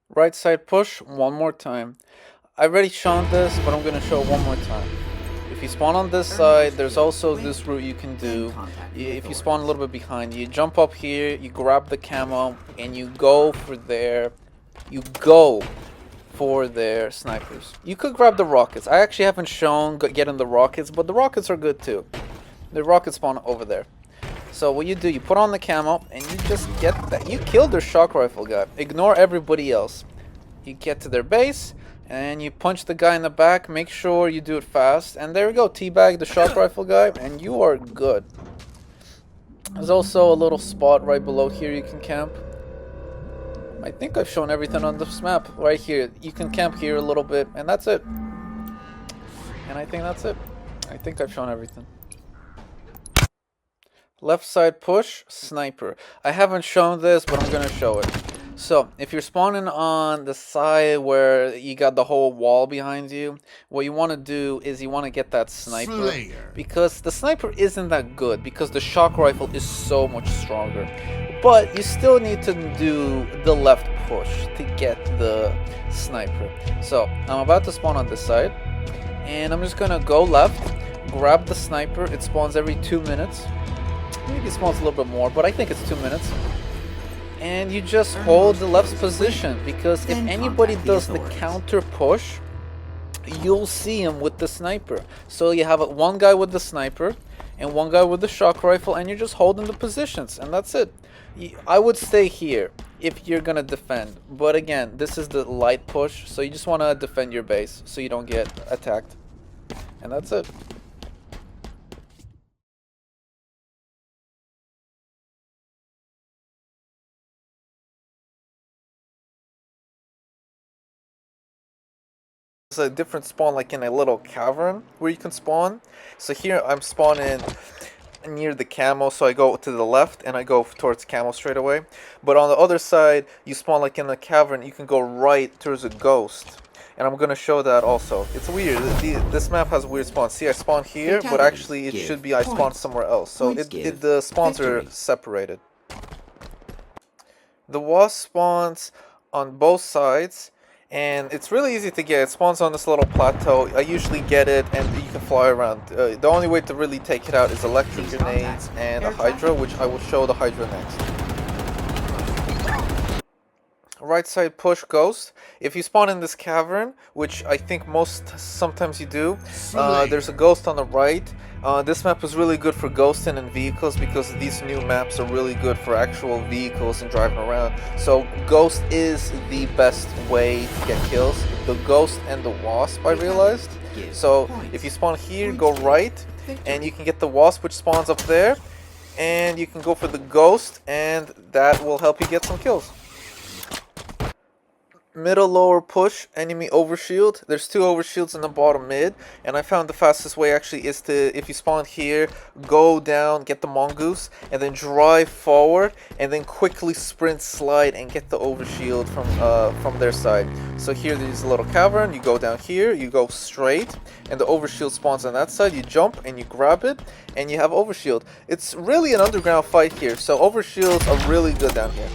Right side push one more time. I already shown this, but I'm gonna show it one more time. If you spawn on this side, there's also this route you can do. If you spawn a little bit behind, you jump up here, you grab the camo, and you go for their snipers. You could grab the rockets. I actually haven't shown getting the rockets, but the rockets are good too. The rockets spawn over there. So what you do, you put on the camo, and you just get that. You killed their shock rifle guy. Ignore everybody else. You get to their base, and you punch the guy in the back. Make sure you do it fast. And there we go. Teabag the shock rifle guy, and you are good. There's also a little spot right below here you can camp. I think I've shown everything on this map. Right here. You can camp here a little bit, and that's it. And I think that's it. I think I've shown everything. Left side push, sniper. I haven't shown this, but I'm gonna show it. So, if you're spawning on the side where you got the whole wall behind you, what you want to do is you want to get that sniper. Slayer. Because the sniper isn't that good, because the shock rifle is so much stronger. But you still need to do the left push to get the sniper. So, I'm about to spawn on this side, and I'm just gonna go left, grab the sniper. It spawns every 2 minutes. Maybe it spawns a little bit more, but I think it's 2 minutes. And you just hold the left position, because if anybody does the counter push, you'll see him with the sniper. So you have one guy with the sniper and one guy with the shock rifle, and you're just holding the positions, and that's it. I would stay here if you're gonna defend, but again, this is the light push, so you just want to defend your base so you don't get attacked, and that's it. A different spawn, like in a little cavern where you can spawn. So here I'm spawning near the camo, so I go to the left and I go towards camo straight away. But on the other side, you spawn like in the cavern, you can go right towards a ghost, and I'm gonna show that also. It's weird. This map has weird spawns. See, I spawn here, but actually it should be I spawn somewhere else. So the spawns are separated. The wasp spawns on both sides, and it's really easy to get. It spawns on this little plateau. I usually get it, and you can fly around. The only way to really take it out is electric grenades and a Hydra, which I will show the Hydra next. Right side push ghost. If you spawn in this cavern, which I think sometimes you do, there's a ghost on the right. This map is really good for ghosting and vehicles, because these new maps are really good for actual vehicles and driving around. So ghost is the best way to get kills. The ghost and the wasp, I realized. So if you spawn here, go right, and you can get the wasp, which spawns up there, and you can go for the ghost, and that will help you get some kills. Middle lower push, enemy overshield. There's 2 overshields in the bottom mid, and I found the fastest way actually is to, if you spawn here, go down, get the mongoose, and then drive forward, and then quickly sprint slide and get the overshield from their side. So here there's a little cavern, you go down here, you go straight, and the overshield spawns on that side. You jump and you grab it, and you have overshield. It's really an underground fight here, so overshields are really good down here.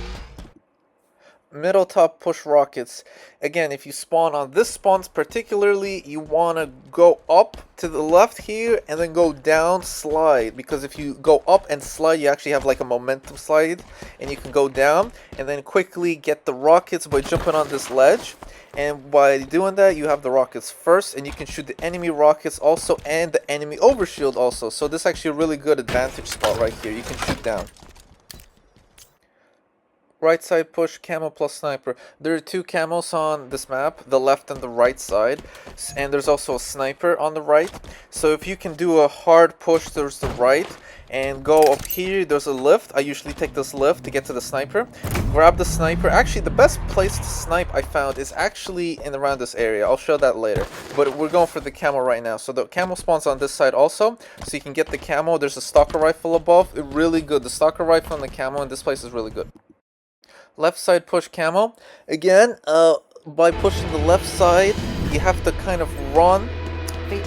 Middle top push rockets. Again, if you spawn on this spawns particularly, you want to go up to the left here and then go down, slide, because if you go up and slide, you actually have like a momentum slide, and you can go down and then quickly get the rockets by jumping on this ledge. And by doing that, you have the rockets first, and you can shoot the enemy rockets also and the enemy overshield also. So this is actually a really good advantage spot right here. You can shoot down. Right side push, camo plus sniper. There are two camos on this map, the left and the right side, and there's also a sniper on the right. So if you can do a hard push towards the right and go up here, there's a lift. I usually take this lift to get to the sniper. Grab the sniper. Actually, the best place to snipe I found is actually in around this area. I'll show that later. But we're going for the camo right now. So the camo spawns on this side also, so you can get the camo. There's a stalker rifle above. Really good. The stalker rifle and the camo in this place is really good. Left side push camo. Again, by pushing the left side, you have to kind of run.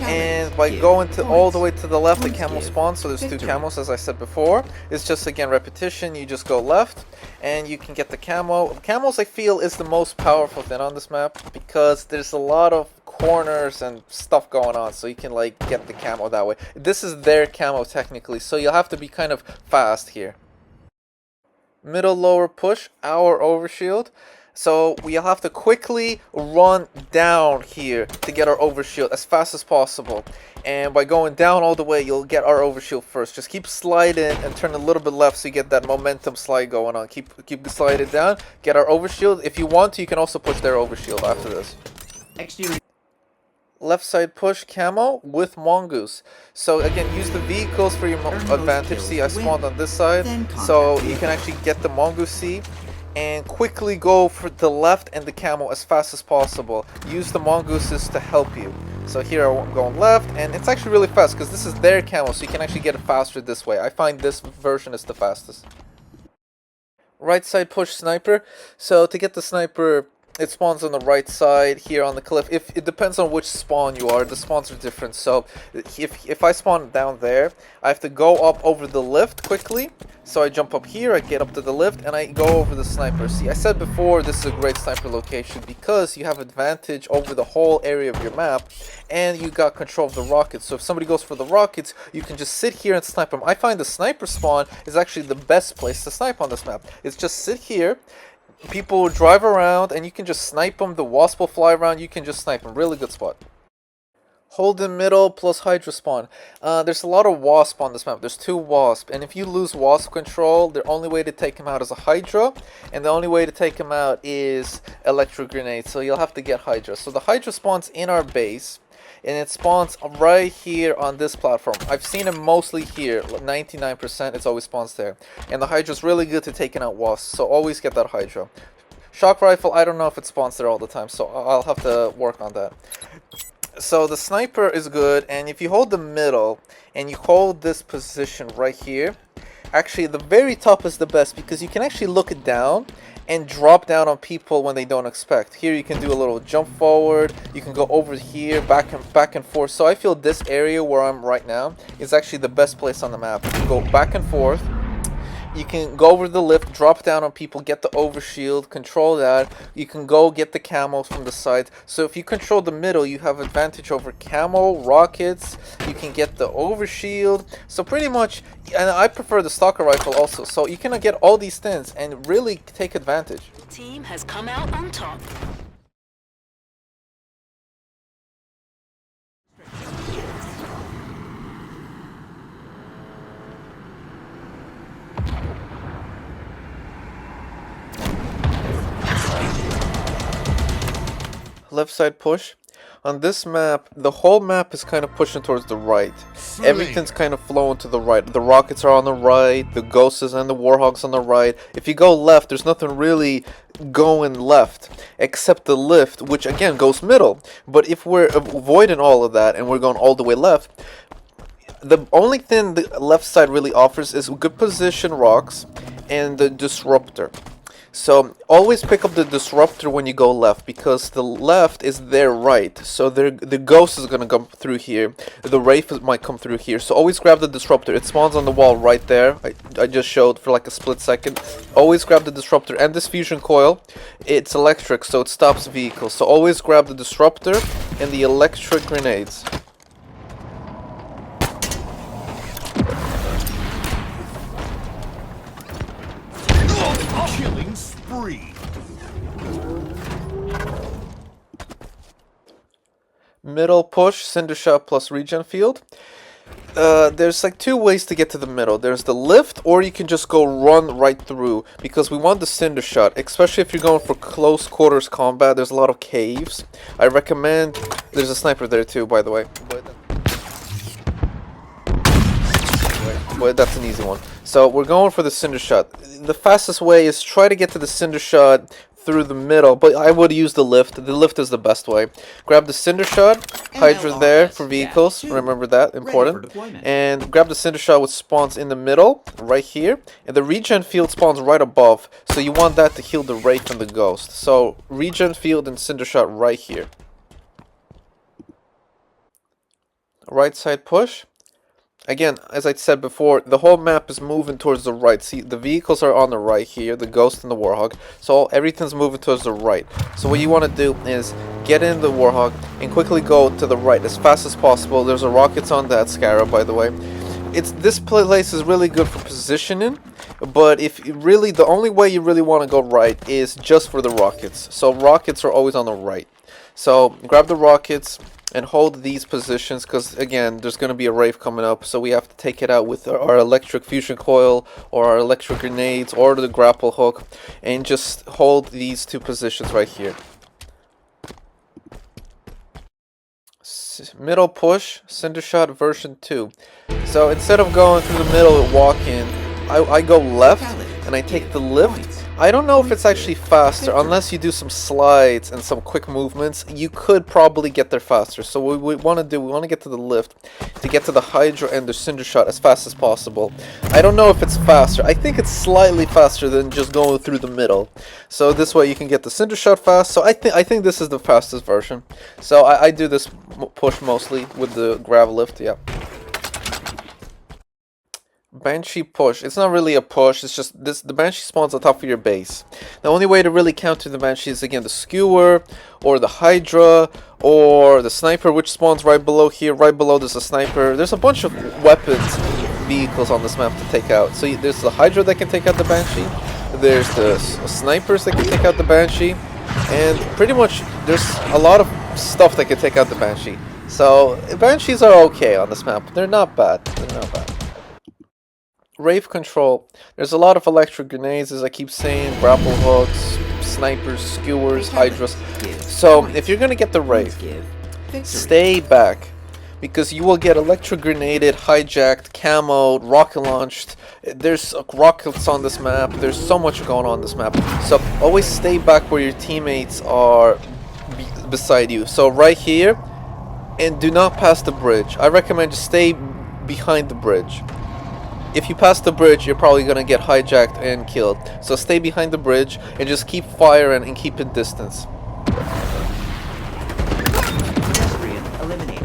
And by going all the way to the left, the camo spawns. So there's two camos, as I said before. It's just, again, repetition. You just go left, and you can get the camo. Camos, I feel, is the most powerful thing on this map, because there's a lot of corners and stuff going on, so you can, like, get the camo that way. This is their camo, technically, so you'll have to be kind of fast here. Middle lower push, our overshield. So we'll have to quickly run down here to get our overshield as fast as possible. And by going down all the way, you'll get our overshield first. Just keep sliding and turn a little bit left so you get that momentum slide going on. Keep sliding down, get our overshield. If you want to, you can also push their overshield after this. Exterior. Left side push camo with mongoose. So again, use the vehicles for your advantage. See, I spawned on this side, so you can actually get the mongoose C and quickly go for the left and the camo as fast as possible. Use the mongooses to help you. So here I'm going left, and it's actually really fast because this is their camo, so you can actually get it faster this way. I find this version is the fastest. Right side push sniper. So to get the sniper, it spawns on the right side here on the cliff. If it depends on which spawn you are, the spawns are different. So if I spawn down there, I have to go up over the lift quickly. So I jump up here, I get up to the lift, and I go over the sniper. See, I said before this is a great sniper location because you have advantage over the whole area of your map, and you got control of the rockets. So if somebody goes for the rockets, you can just sit here and snipe them. I find the sniper spawn is actually the best place to snipe on this map. It's just sit here. People will drive around and you can just snipe them. The wasp will fly around. You can just snipe them. Really good spot. Hold in middle plus Hydra spawn. There's a lot of wasp on this map. There's two wasp, and if you lose wasp control, the only way to take him out is a Hydra, and the only way to take him out is electric grenade. So you'll have to get Hydra. So the Hydra spawns in our base, and it spawns right here on this platform. I've seen it mostly here. 99% it's always spawns there, and the Hydra's really good to taking out wasps. So always get that Hydra. Shock rifle, I don't know if it spawns there all the time, so I'll have to work on that. So the sniper is good, and if you hold the middle and you hold this position right here, actually the very top is the best because you can actually look it down and drop down on people when they don't expect. Here you can do a little jump forward, you can go over here, back and forth. So I feel this area where I'm right now is actually the best place on the map. You can go back and forth. You can go over the lift, drop down on people, get the overshield, control that. You can go get the camos from the side. So if you control the middle, you have advantage over camo, rockets. You can get the overshield. So pretty much, and I prefer the stalker rifle also. So you can get all these things and really take advantage. Team has come out on top. Left side push. On this map, the whole map is kind of pushing towards the right. Everything's kind of flowing to the right. The rockets are on the right, the ghosts and the warhogs on the right. If you go left, there's nothing really going left except the lift, which again goes middle. But if we're avoiding all of that and we're going all the way left, the only thing the left side really offers is good position rocks and the disruptor. So always pick up the disruptor when you go left, because the left is their right. So the ghost is going to come through here. The wraith might come through here. So always grab the disruptor. It spawns on the wall right there. I just showed for like a split second. Always grab the disruptor and this fusion coil. It's electric, so it stops vehicles. So always grab the disruptor and the electric grenades. Killing spree. Middle push, cinder shot plus regen field. There's like two ways to get to the middle. There's the lift, or you can just go run right through, because we want the cinder shot, especially if you're going for close quarters combat. There's a lot of caves. I recommend, there's a sniper there too, by the way, but that's an easy one. So we're going for the cinder shot. The fastest way is try to get to the cinder shot through the middle, but I would use the lift. The lift is the best way. Grab the cinder shot, Hydra there for vehicles, remember that, important. And grab the cinder shot with spawns in the middle, right here. And the regen field spawns right above, so you want that to heal the Wraith and the Ghost. So regen field and cinder shot right here. Right side push. Again, as I said before, the whole map is moving towards the right. See, the vehicles are on the right here, the Ghost and the Warhog. So everything's moving towards the right. So what you want to do is get in the Warhog and quickly go to the right as fast as possible. There's a rockets on that Scarab, by the way. This place is really good for positioning, but if you really, the only way you really want to go right is just for the rockets. So rockets are always on the right. So grab the rockets and hold these positions, because again, there's going to be a Wraith coming up, so we have to take it out with our electric fusion coil or our electric grenades or the grapple hook, and just hold these two positions right here. Middle push, cinder shot version 2. So instead of going through the middle and walking, I go left and I take the lift. I don't know if it's actually faster, unless you do some slides and some quick movements. You could probably get there faster. So what we want to do, we want to get to the lift to get to the Hydra and the cinder shot as fast as possible. I don't know if it's faster. I think it's slightly faster than just going through the middle. So this way you can get the cinder shot fast. So I think this is the fastest version. So I do this push mostly with the grab lift. Yeah. Banshee push. It's not really a push, it's just this. The Banshee spawns on top of your base. The only way to really counter the Banshee is again the Skewer or the Hydra or the Sniper, which spawns right below here. Right below there's a Sniper. There's a bunch of weapons, vehicles on this map to take out. So there's the Hydra that can take out the Banshee. There's the Snipers that can take out the Banshee. And pretty much there's a lot of stuff that can take out the Banshee. So Banshees are okay on this map. They're not bad. They're not bad. Wraith control. There's a lot of electric grenades, as I keep saying, grapple hooks, snipers, skewers, hydras. So if you're gonna get the Wraith, stay back, because you will get electric grenaded, hijacked, camoed, rocket launched. There's rockets on this map. There's so much going on this map. So always stay back where your teammates are beside you. So right here, and do not pass the bridge. I recommend just stay behind the bridge. If you pass the bridge, you're probably going to get hijacked and killed. So stay behind the bridge and just keep firing and keep it distance. Eliminated.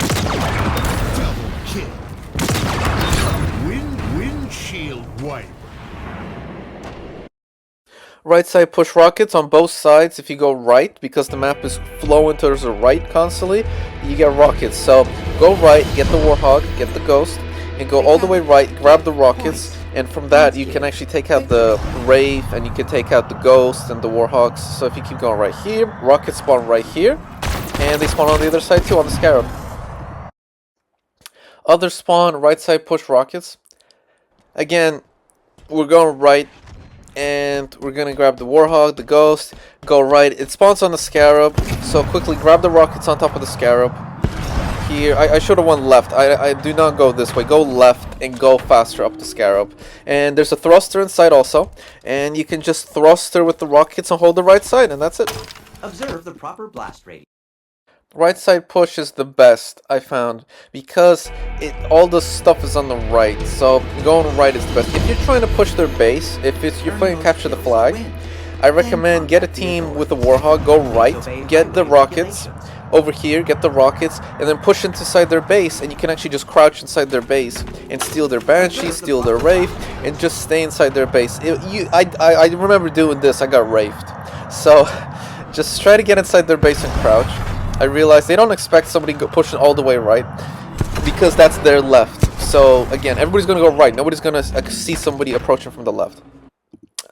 Double kill. Windshield wipe. Right side push rockets on both sides. If you go right, because the map is flowing towards the right constantly, you get rockets. So go right, get the Warhog, get the Ghost, and go all the way right, grab the rockets, and from that you can actually take out the Wraith, and you can take out the Ghost and the Warhogs. So if you keep going right here, rockets spawn right here, and they spawn on the other side too, on the Scarab. Other spawn, right side push rockets. Again, we're going right, and we're gonna grab the Warhog, the Ghost, go right. It spawns on the Scarab, so quickly grab the rockets on top of the Scarab. Here, I should have went left. I do not go this way. Go left and go faster up the Scarab. And there's a thruster inside also, and you can just thruster with the rockets and hold the right side, and that's it. Observe the proper blast rate. Right side push is the best, I found, because all the stuff is on the right. So going right is the best. If you're trying to push their base, if you're playing capture the flag, I recommend get a team with the Warhog, go right, get the rockets over here, get the rockets, and then push inside their base, and you can actually just crouch inside their base and steal their Banshee, steal their Wraith, and just stay inside their base. I remember doing this. I got Wraithed. So just try to get inside their base and crouch. I realize they don't expect somebody pushing all the way right, because that's their left. So again, everybody's going to go right. Nobody's going to see somebody approaching from the left.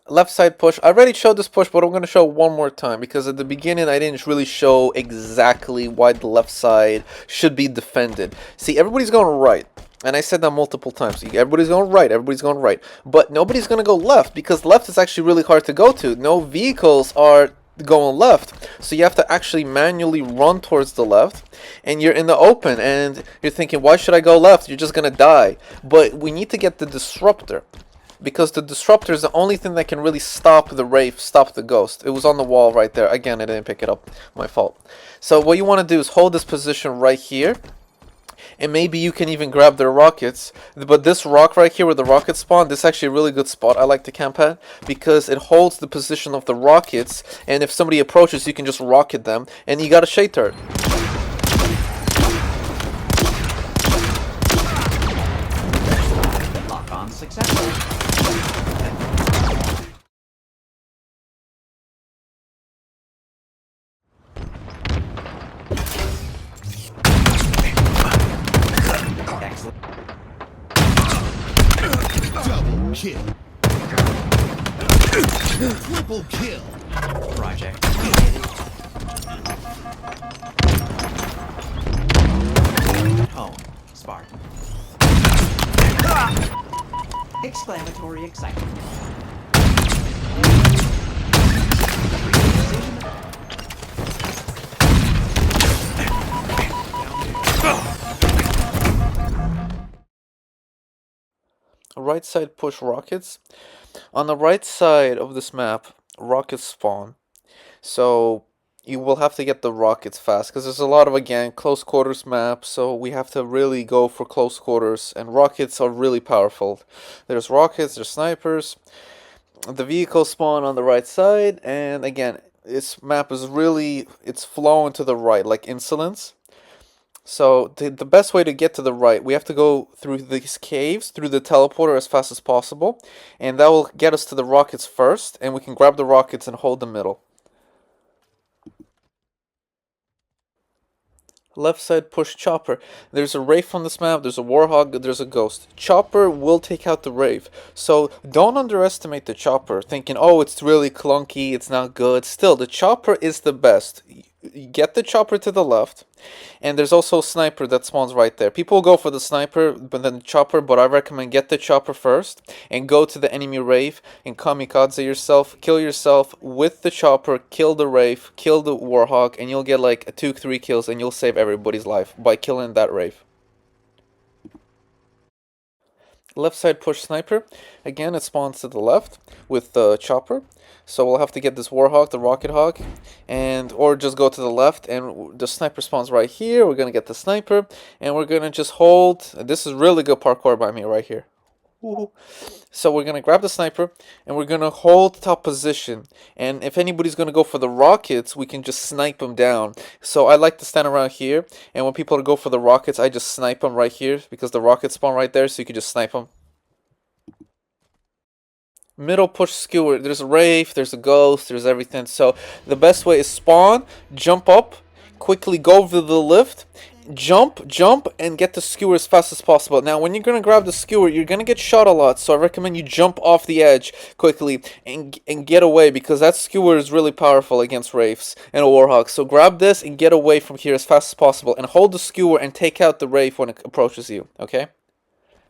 Left side push. I already showed this push, but I'm going to show one more time, because at the beginning I didn't really show exactly why the left side should be defended. See, everybody's going right. And I said that multiple times. Everybody's going right, everybody's going right. But nobody's going to go left, because left is actually really hard to go to. No vehicles are going left. So you have to actually manually run towards the left. And you're in the open, and you're thinking, why should I go left? You're just going to die. But we need to get the disruptor, because the disruptor is the only thing that can really stop the Wraith, stop the Ghost. It was on the wall right there. Again, I didn't pick it up. My fault. So what you want to do is hold this position right here. And maybe you can even grab their rockets. But this rock right here where the rockets spawn, this is actually a really good spot I like to camp at, because it holds the position of the rockets, and if somebody approaches, you can just rocket them, and you got a shade turret. Lock on successful. Excellent. Double kill. Triple kill. Project. Home. Spartan. Exclamatory excitement. Right side push rockets. On the right side of this map, rockets spawn. So you will have to get the rockets fast, because there's a lot of, again, close quarters map, so we have to really go for close quarters, and rockets are really powerful. There's rockets, there's snipers. The vehicles spawn on the right side, and again, this map is really, it's flowing to the right, like Insolence. So the best way to get to the right, we have to go through these caves, through the teleporter as fast as possible, and that will get us to the rockets first, and we can grab the rockets and hold the middle. Left side push chopper. There's a Wraith on this map, there's a Warhog, there's a Ghost. Chopper will take out the Wraith, so don't underestimate the chopper, thinking, oh, it's really clunky, it's not good. Still, the chopper is the best. You get the chopper to the left, and there's also a sniper that spawns right there. People go for the sniper, but then the chopper, but I recommend get the chopper first, and go to the enemy Wraith, and kamikaze yourself, kill yourself with the chopper, kill the Wraith, kill the Warhog, and you'll get like 2-3 kills, and you'll save everybody's life by killing that Wraith. Left side push sniper, again it spawns to the left with the chopper, so we'll have to get this Warhog, the Rocket Hog, and or just go to the left, and the sniper spawns right here. We're gonna get the sniper, and we're gonna just hold. This is really good parkour by me right here. Ooh. So we're gonna grab the sniper, and we're gonna hold top position, and if anybody's gonna go for the rockets, we can just snipe them down. So I like to stand around here, and when people go for the rockets, I just snipe them right here, because the rockets spawn right there, so you can just snipe them. Middle push skewer. There's a Wraith, there's a Ghost, there's everything. So the best way is spawn, jump up, quickly go over the lift, jump, and get the skewer as fast as possible. Now, when you're going to grab the skewer, you're going to get shot a lot, so I recommend you jump off the edge quickly and get away, because that skewer is really powerful against Wraiths and a Warhog. So grab this and get away from here as fast as possible, and hold the skewer and take out the Wraith when it approaches you, okay?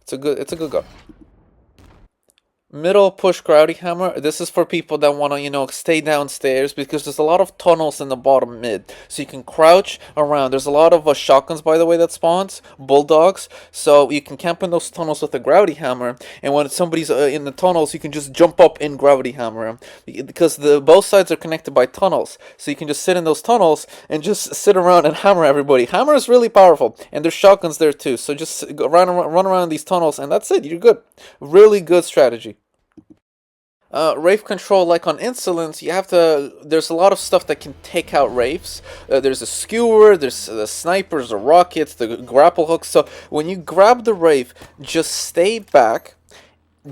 It's a good go. Middle push gravity hammer. This is for people that want to, you know, stay downstairs, because there's a lot of tunnels in the bottom mid, so you can crouch around. There's a lot of shotguns, by the way, that spawns, bulldogs, so you can camp in those tunnels with a gravity hammer, and when somebody's in the tunnels, you can just jump up and gravity hammer them, because both sides are connected by tunnels, so you can just sit in those tunnels and just sit around and hammer everybody. Hammer is really powerful, and there's shotguns there too, so just run around these tunnels, and that's it. You're good. Really good strategy. Wraith control, like on Insolence, you have to, there's a lot of stuff that can take out Wraiths. There's a skewer, there's the snipers, the rockets, the grapple hooks. So when you grab the Wraith, just stay back.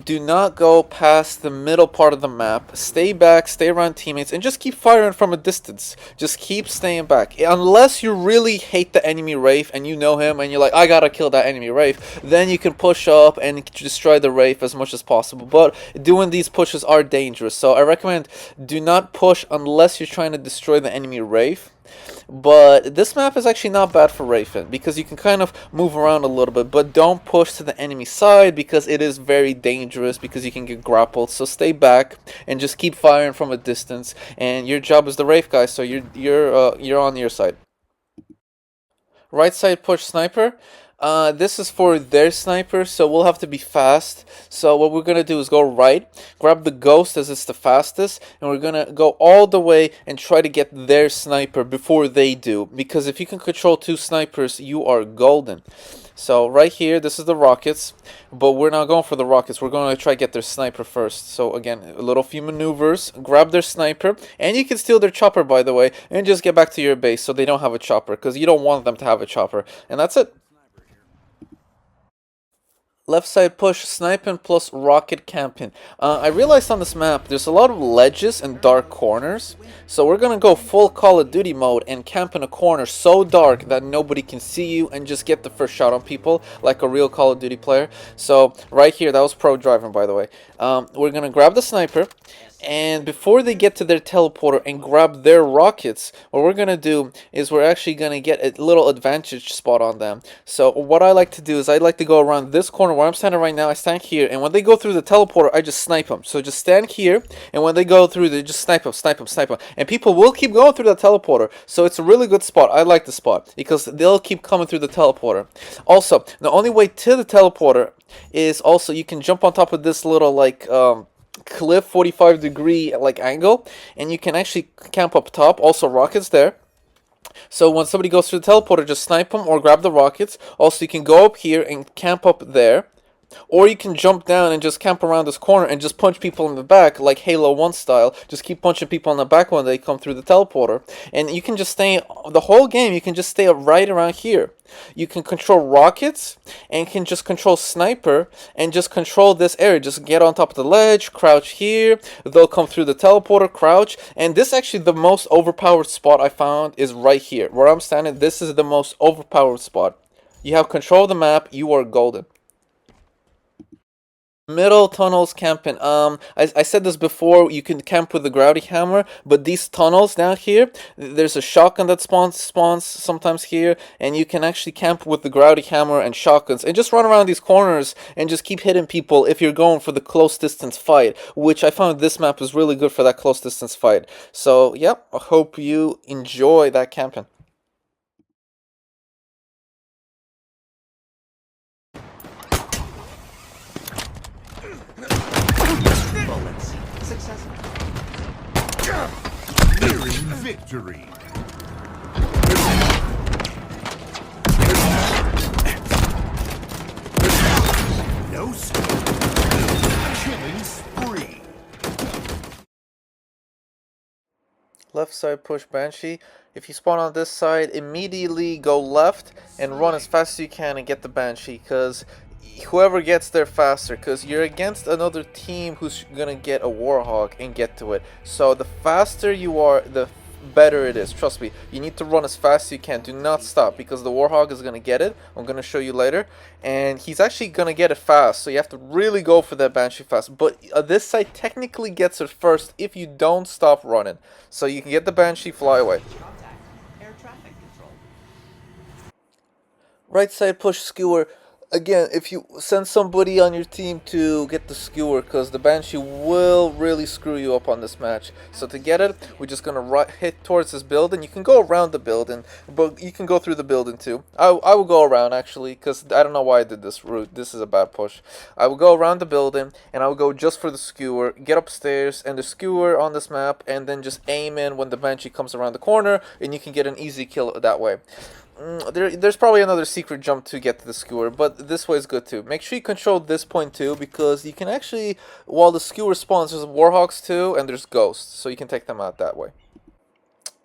Do not go past the middle part of the map. Stay back, stay around teammates, and just keep firing from a distance. Just keep staying back. Unless you really hate the enemy Wraith and you know him and you're like, I gotta kill that enemy Wraith, then you can push up and destroy the Wraith as much as possible. But doing these pushes are dangerous, so I recommend do not push unless you're trying to destroy the enemy Wraith. But this map is actually not bad for Raven because you can kind of move around a little bit, but don't push to the enemy side because it is very dangerous because you can get grappled. So stay back and just keep firing from a distance. And your job is the Wraith guy, so you're on your side. Right side push sniper. This is for their sniper, so we'll have to be fast. So what we're gonna do is go right, grab the ghost as it's the fastest, and we're gonna go all the way and try to get their sniper before they do. Because if you can control 2 snipers, you are golden. So right here, this is the rockets, but we're not going for the rockets. We're going to try to get their sniper first. So again, a little few maneuvers, grab their sniper, and you can steal their chopper, by the way, and just get back to your base so they don't have a chopper, because you don't want them to have a chopper. And that's it. Left side push, sniping plus rocket camping. I realized on this map there's a lot of ledges and dark corners. So we're going to go full Call of Duty mode and camp in a corner so dark that nobody can see you and just get the first shot on people like a real Call of Duty player. So right here, that was pro driving, by the way. We're going to grab the sniper. And before they get to their teleporter and grab their rockets, what we're going to do is we're actually going to get a little advantage spot on them. So what I like to do is I like to go around this corner where I'm standing right now. I stand here, and when they go through the teleporter, I just snipe them. So just stand here, and when they go through, they just snipe them, snipe them, snipe them. And people will keep going through the teleporter. So it's a really good spot. I like the spot because they'll keep coming through the teleporter. Also, the only way to the teleporter is also you can jump on top of this little like cliff 45-degree like angle, and you can actually camp up top. Also rockets there, so when somebody goes through the teleporter, just snipe them or grab the rockets. Also you can go up here and camp up there, or you can jump down and just camp around this corner and just punch people in the back like Halo 1 style. Just keep punching people in the back when they come through the teleporter. And you can just stay, the whole game, you can just stay right around here. You can control rockets and can just control sniper and just control this area. Just get on top of the ledge, crouch here. They'll come through the teleporter, crouch. And this actually the most overpowered spot I found is right here. Where I'm standing, this is the most overpowered spot. You have control of the map, you are golden. Middle tunnels camping. I said this before, you can camp with the Growdy Hammer, but these tunnels down here, there's a shotgun that spawns sometimes here, and you can actually camp with the Growdy Hammer and shotguns and just run around these corners and just keep hitting people if you're going for the close distance fight, which I found this map is really good for that close distance fight. So, yep, I hope you enjoy that camping. Bullets. Successful. Nearing victory. No scope. Killing spree. Left side push Banshee. If you spawn on this side, immediately go left and run as fast as you can and get the Banshee, because whoever gets there faster, because you're against another team who's gonna get a Warhawk and get to it. So the faster you are, the better it is. Trust me, you need to run as fast as you can. Do not stop, because the Warhawk is gonna get it. I'm gonna show you later, and he's actually gonna get it fast, so you have to really go for that Banshee fast. But this side technically gets it first if you don't stop running, so you can get the Banshee, fly away. Contact. Air traffic control. Right side push skewer. Again, if you send somebody on your team to get the skewer, because the Banshee will really screw you up on this match. So to get it, we're just going to hit towards this building. You can go around the building, but you can go through the building too. I will go around, actually, because I don't know why I did this route. This is a bad push. I will go around the building, and I will go just for the skewer, get upstairs, and the skewer on this map, and then just aim in when the Banshee comes around the corner, and you can get an easy kill that way. There's probably another secret jump to get to the skewer, but this way is good too. Make sure you control this point too, because you can actually, while the skewer spawns, there's Warhawks too, and there's ghosts, so you can take them out that way.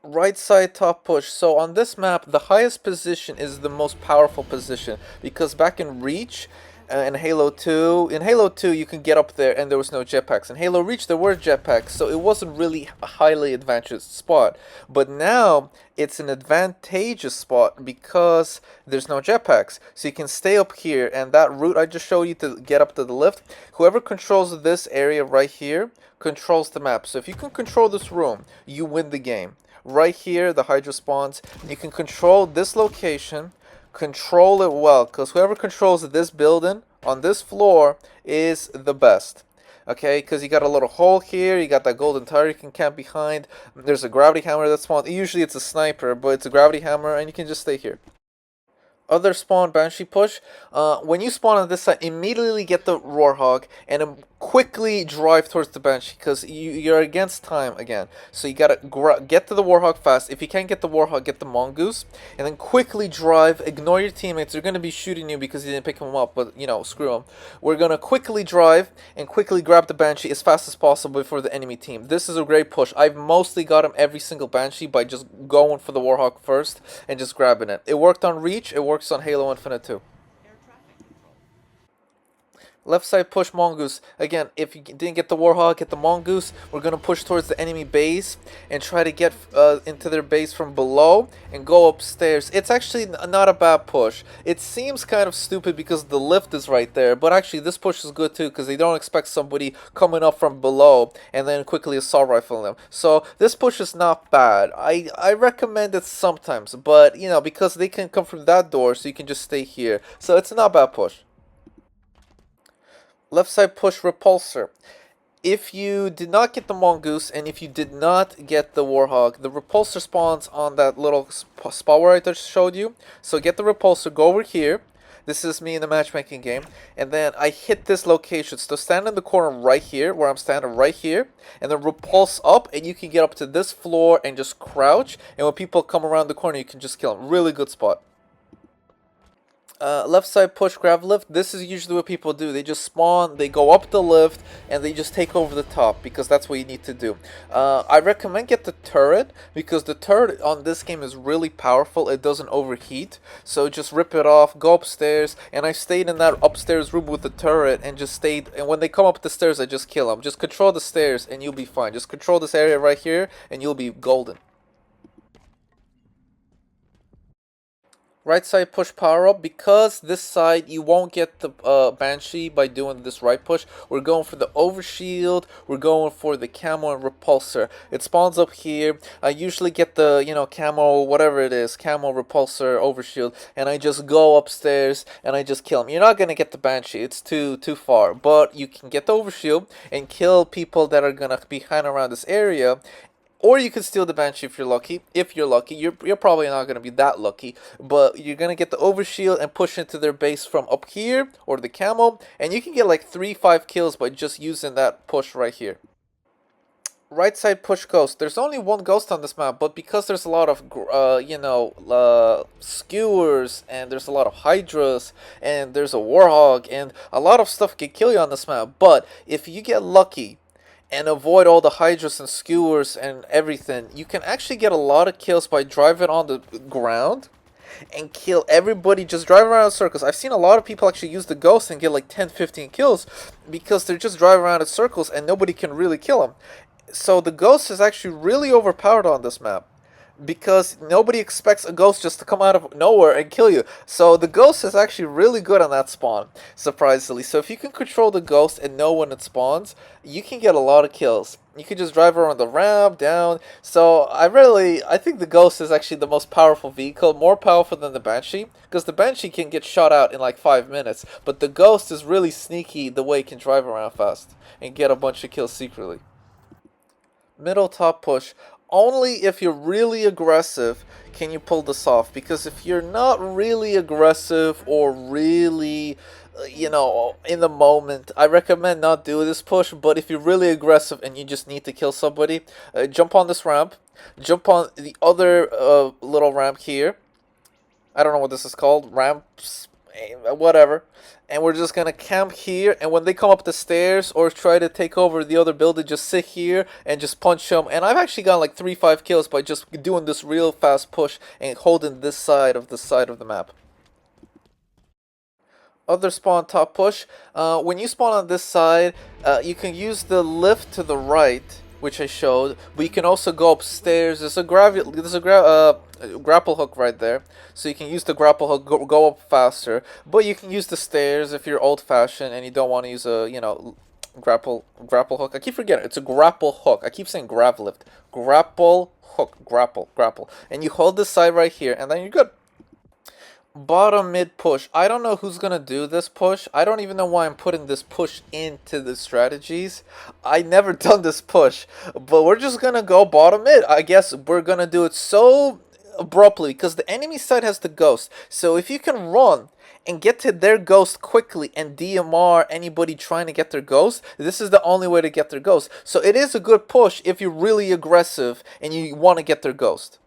Right side top push. So on this map, the highest position is the most powerful position, because back in Reach, in Halo 2, you can get up there and there was no jetpacks. In Halo Reach there were jetpacks, so it wasn't really a highly advantageous spot. But now it's an advantageous spot because there's no jetpacks, so you can stay up here. And that route I just showed you to get up to the lift, whoever controls this area right here controls the map. So if you can control this room, you win the game. right here, the Hydra spawns. You can control this location, control it well, because whoever controls this building on this floor is the best. Okay, because you got a little hole here, you got that golden tower you can camp behind, there's a gravity hammer that spawns. Usually it's a sniper, but it's a gravity hammer, and you can just stay here. Other spawn Banshee push. When you spawn on this side, immediately get the Roarhog and then quickly drive towards the Banshee, because you're against time again. So you gotta get to the Warhog fast. If you can't get the Warhog, get the Mongoose, and then quickly drive. Ignore your teammates; they're gonna be shooting you because you didn't pick them up. But you know, screw them. We're gonna quickly drive and quickly grab the Banshee as fast as possible before the enemy team. This is a great push. I've mostly got him every single Banshee by just going for the Warhog first and just grabbing it. It worked on Reach. It works on Halo Infinite too. Air traffic control. Left side push Mongoose. Again, if you didn't get the Warhog, get the Mongoose. We're going to push towards the enemy base and try to get into their base from below and go upstairs. It's actually not a bad push. It seems kind of stupid because the lift is right there, but actually this push is good too because they don't expect somebody coming up from below and then quickly assault rifling them. So this push is not bad. I recommend it sometimes, but you know, because they can come from that door, so you can just stay here. So it's not a bad push. Left side push Repulsor. If you did not get the Mongoose and if you did not get the Warhog, the Repulsor spawns on that little spot where I just showed you. So get the Repulsor, go over here. This is me in the matchmaking game. And then I hit this location. So stand in the corner right here, where I'm standing right here. And then repulse up, and you can get up to this floor and just crouch. And when people come around the corner, you can just kill them. Really good spot. Left side push grab lift. This is usually what people do. They just spawn, they go up the lift, and they just take over the top because that's what you need to do. I recommend get the turret because the turret on this game is really powerful. It doesn't overheat, so just rip it off, go upstairs, and I stayed in that upstairs room with the turret and just stayed, and when they come up the stairs I just kill them. Just control the stairs and you'll be fine. Just control this area right here and you'll be golden. Right side push power up. Because this side you won't get the Banshee by doing this right push. We're going for the overshield. We're going for the camo and repulsor. It spawns up here. I usually get the, you know, camo, whatever it is, camo, repulsor, overshield, and I just go upstairs and I just kill them. You're not gonna get the Banshee. It's too far, but you can get the overshield and kill people that are gonna be hanging around this area. Or you can steal the Banshee if you're lucky. If you're lucky, you're probably not going to be that lucky, but you're going to get the overshield and push into their base from up here or the camo, and you can get like 3-5 kills by just using that push right here. Right side push ghost. There's only one ghost on this map, but because there's a lot of skewers and there's a lot of hydras and there's a warhog and a lot of stuff can kill you on this map. But if you get lucky and avoid all the hydras and skewers and everything, you can actually get a lot of kills by driving on the ground and kill everybody. Just drive around in circles. I've seen a lot of people actually use the ghost and get like 10-15 kills because they're just driving around in circles and nobody can really kill them. So the ghost is actually really overpowered on this map because nobody expects a ghost just to come out of nowhere and kill you. So the ghost is actually really good on that spawn, surprisingly. So if you can control the ghost and know when it spawns, you can get a lot of kills. You can just drive around the ramp, down. So I think the ghost is actually the most powerful vehicle, more powerful than the Banshee, because the Banshee can get shot out in like 5 minutes, but the ghost is really sneaky the way it can drive around fast and get a bunch of kills secretly. Middle top push. Only if you're really aggressive can you pull this off, because if you're not really aggressive or really, in the moment, I recommend not do this push. But if you're really aggressive and you just need to kill somebody, jump on this ramp, jump on the other little ramp here. I don't know what this is called, ramps, whatever. And we're just gonna camp here, and when they come up the stairs or try to take over the other building, just sit here and just punch them. And I've actually gotten like 3-5 kills by just doing this real fast push and holding this side of the map. Other spawn top push. When you spawn on this side, you can use the lift to the right, which I showed, but you can also go upstairs. There's a grapple hook right there, so you can use the grapple hook, go up faster. But you can use the stairs if you're old-fashioned and you don't want to use a grapple hook. I keep forgetting it's a grapple hook. I keep saying grav lift. Grapple hook, grapple. And you hold this side right here, and then you're good. Bottom mid push. I don't know who's gonna do this push. I don't even know why I'm putting this push into the strategies. I never done this push, but we're just gonna go bottom mid. I guess we're gonna do it so abruptly because the enemy side has the ghost. So if you can run and get to their ghost quickly and DMR anybody trying to get their ghost, this is the only way to get their ghost. So it is a good push if you're really aggressive and you want to get their ghost.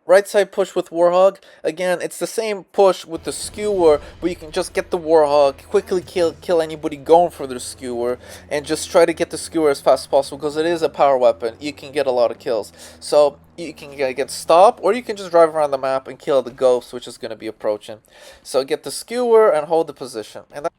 Right side push with Warhog. Again, it's the same push with the skewer, but you can just get the Warhog, quickly kill anybody going for the skewer, and just try to get the skewer as fast as possible because it is a power weapon. You can get a lot of kills. So you can get stop, or you can just drive around the map and kill the ghost, which is going to be approaching. So get the skewer and hold the position. And that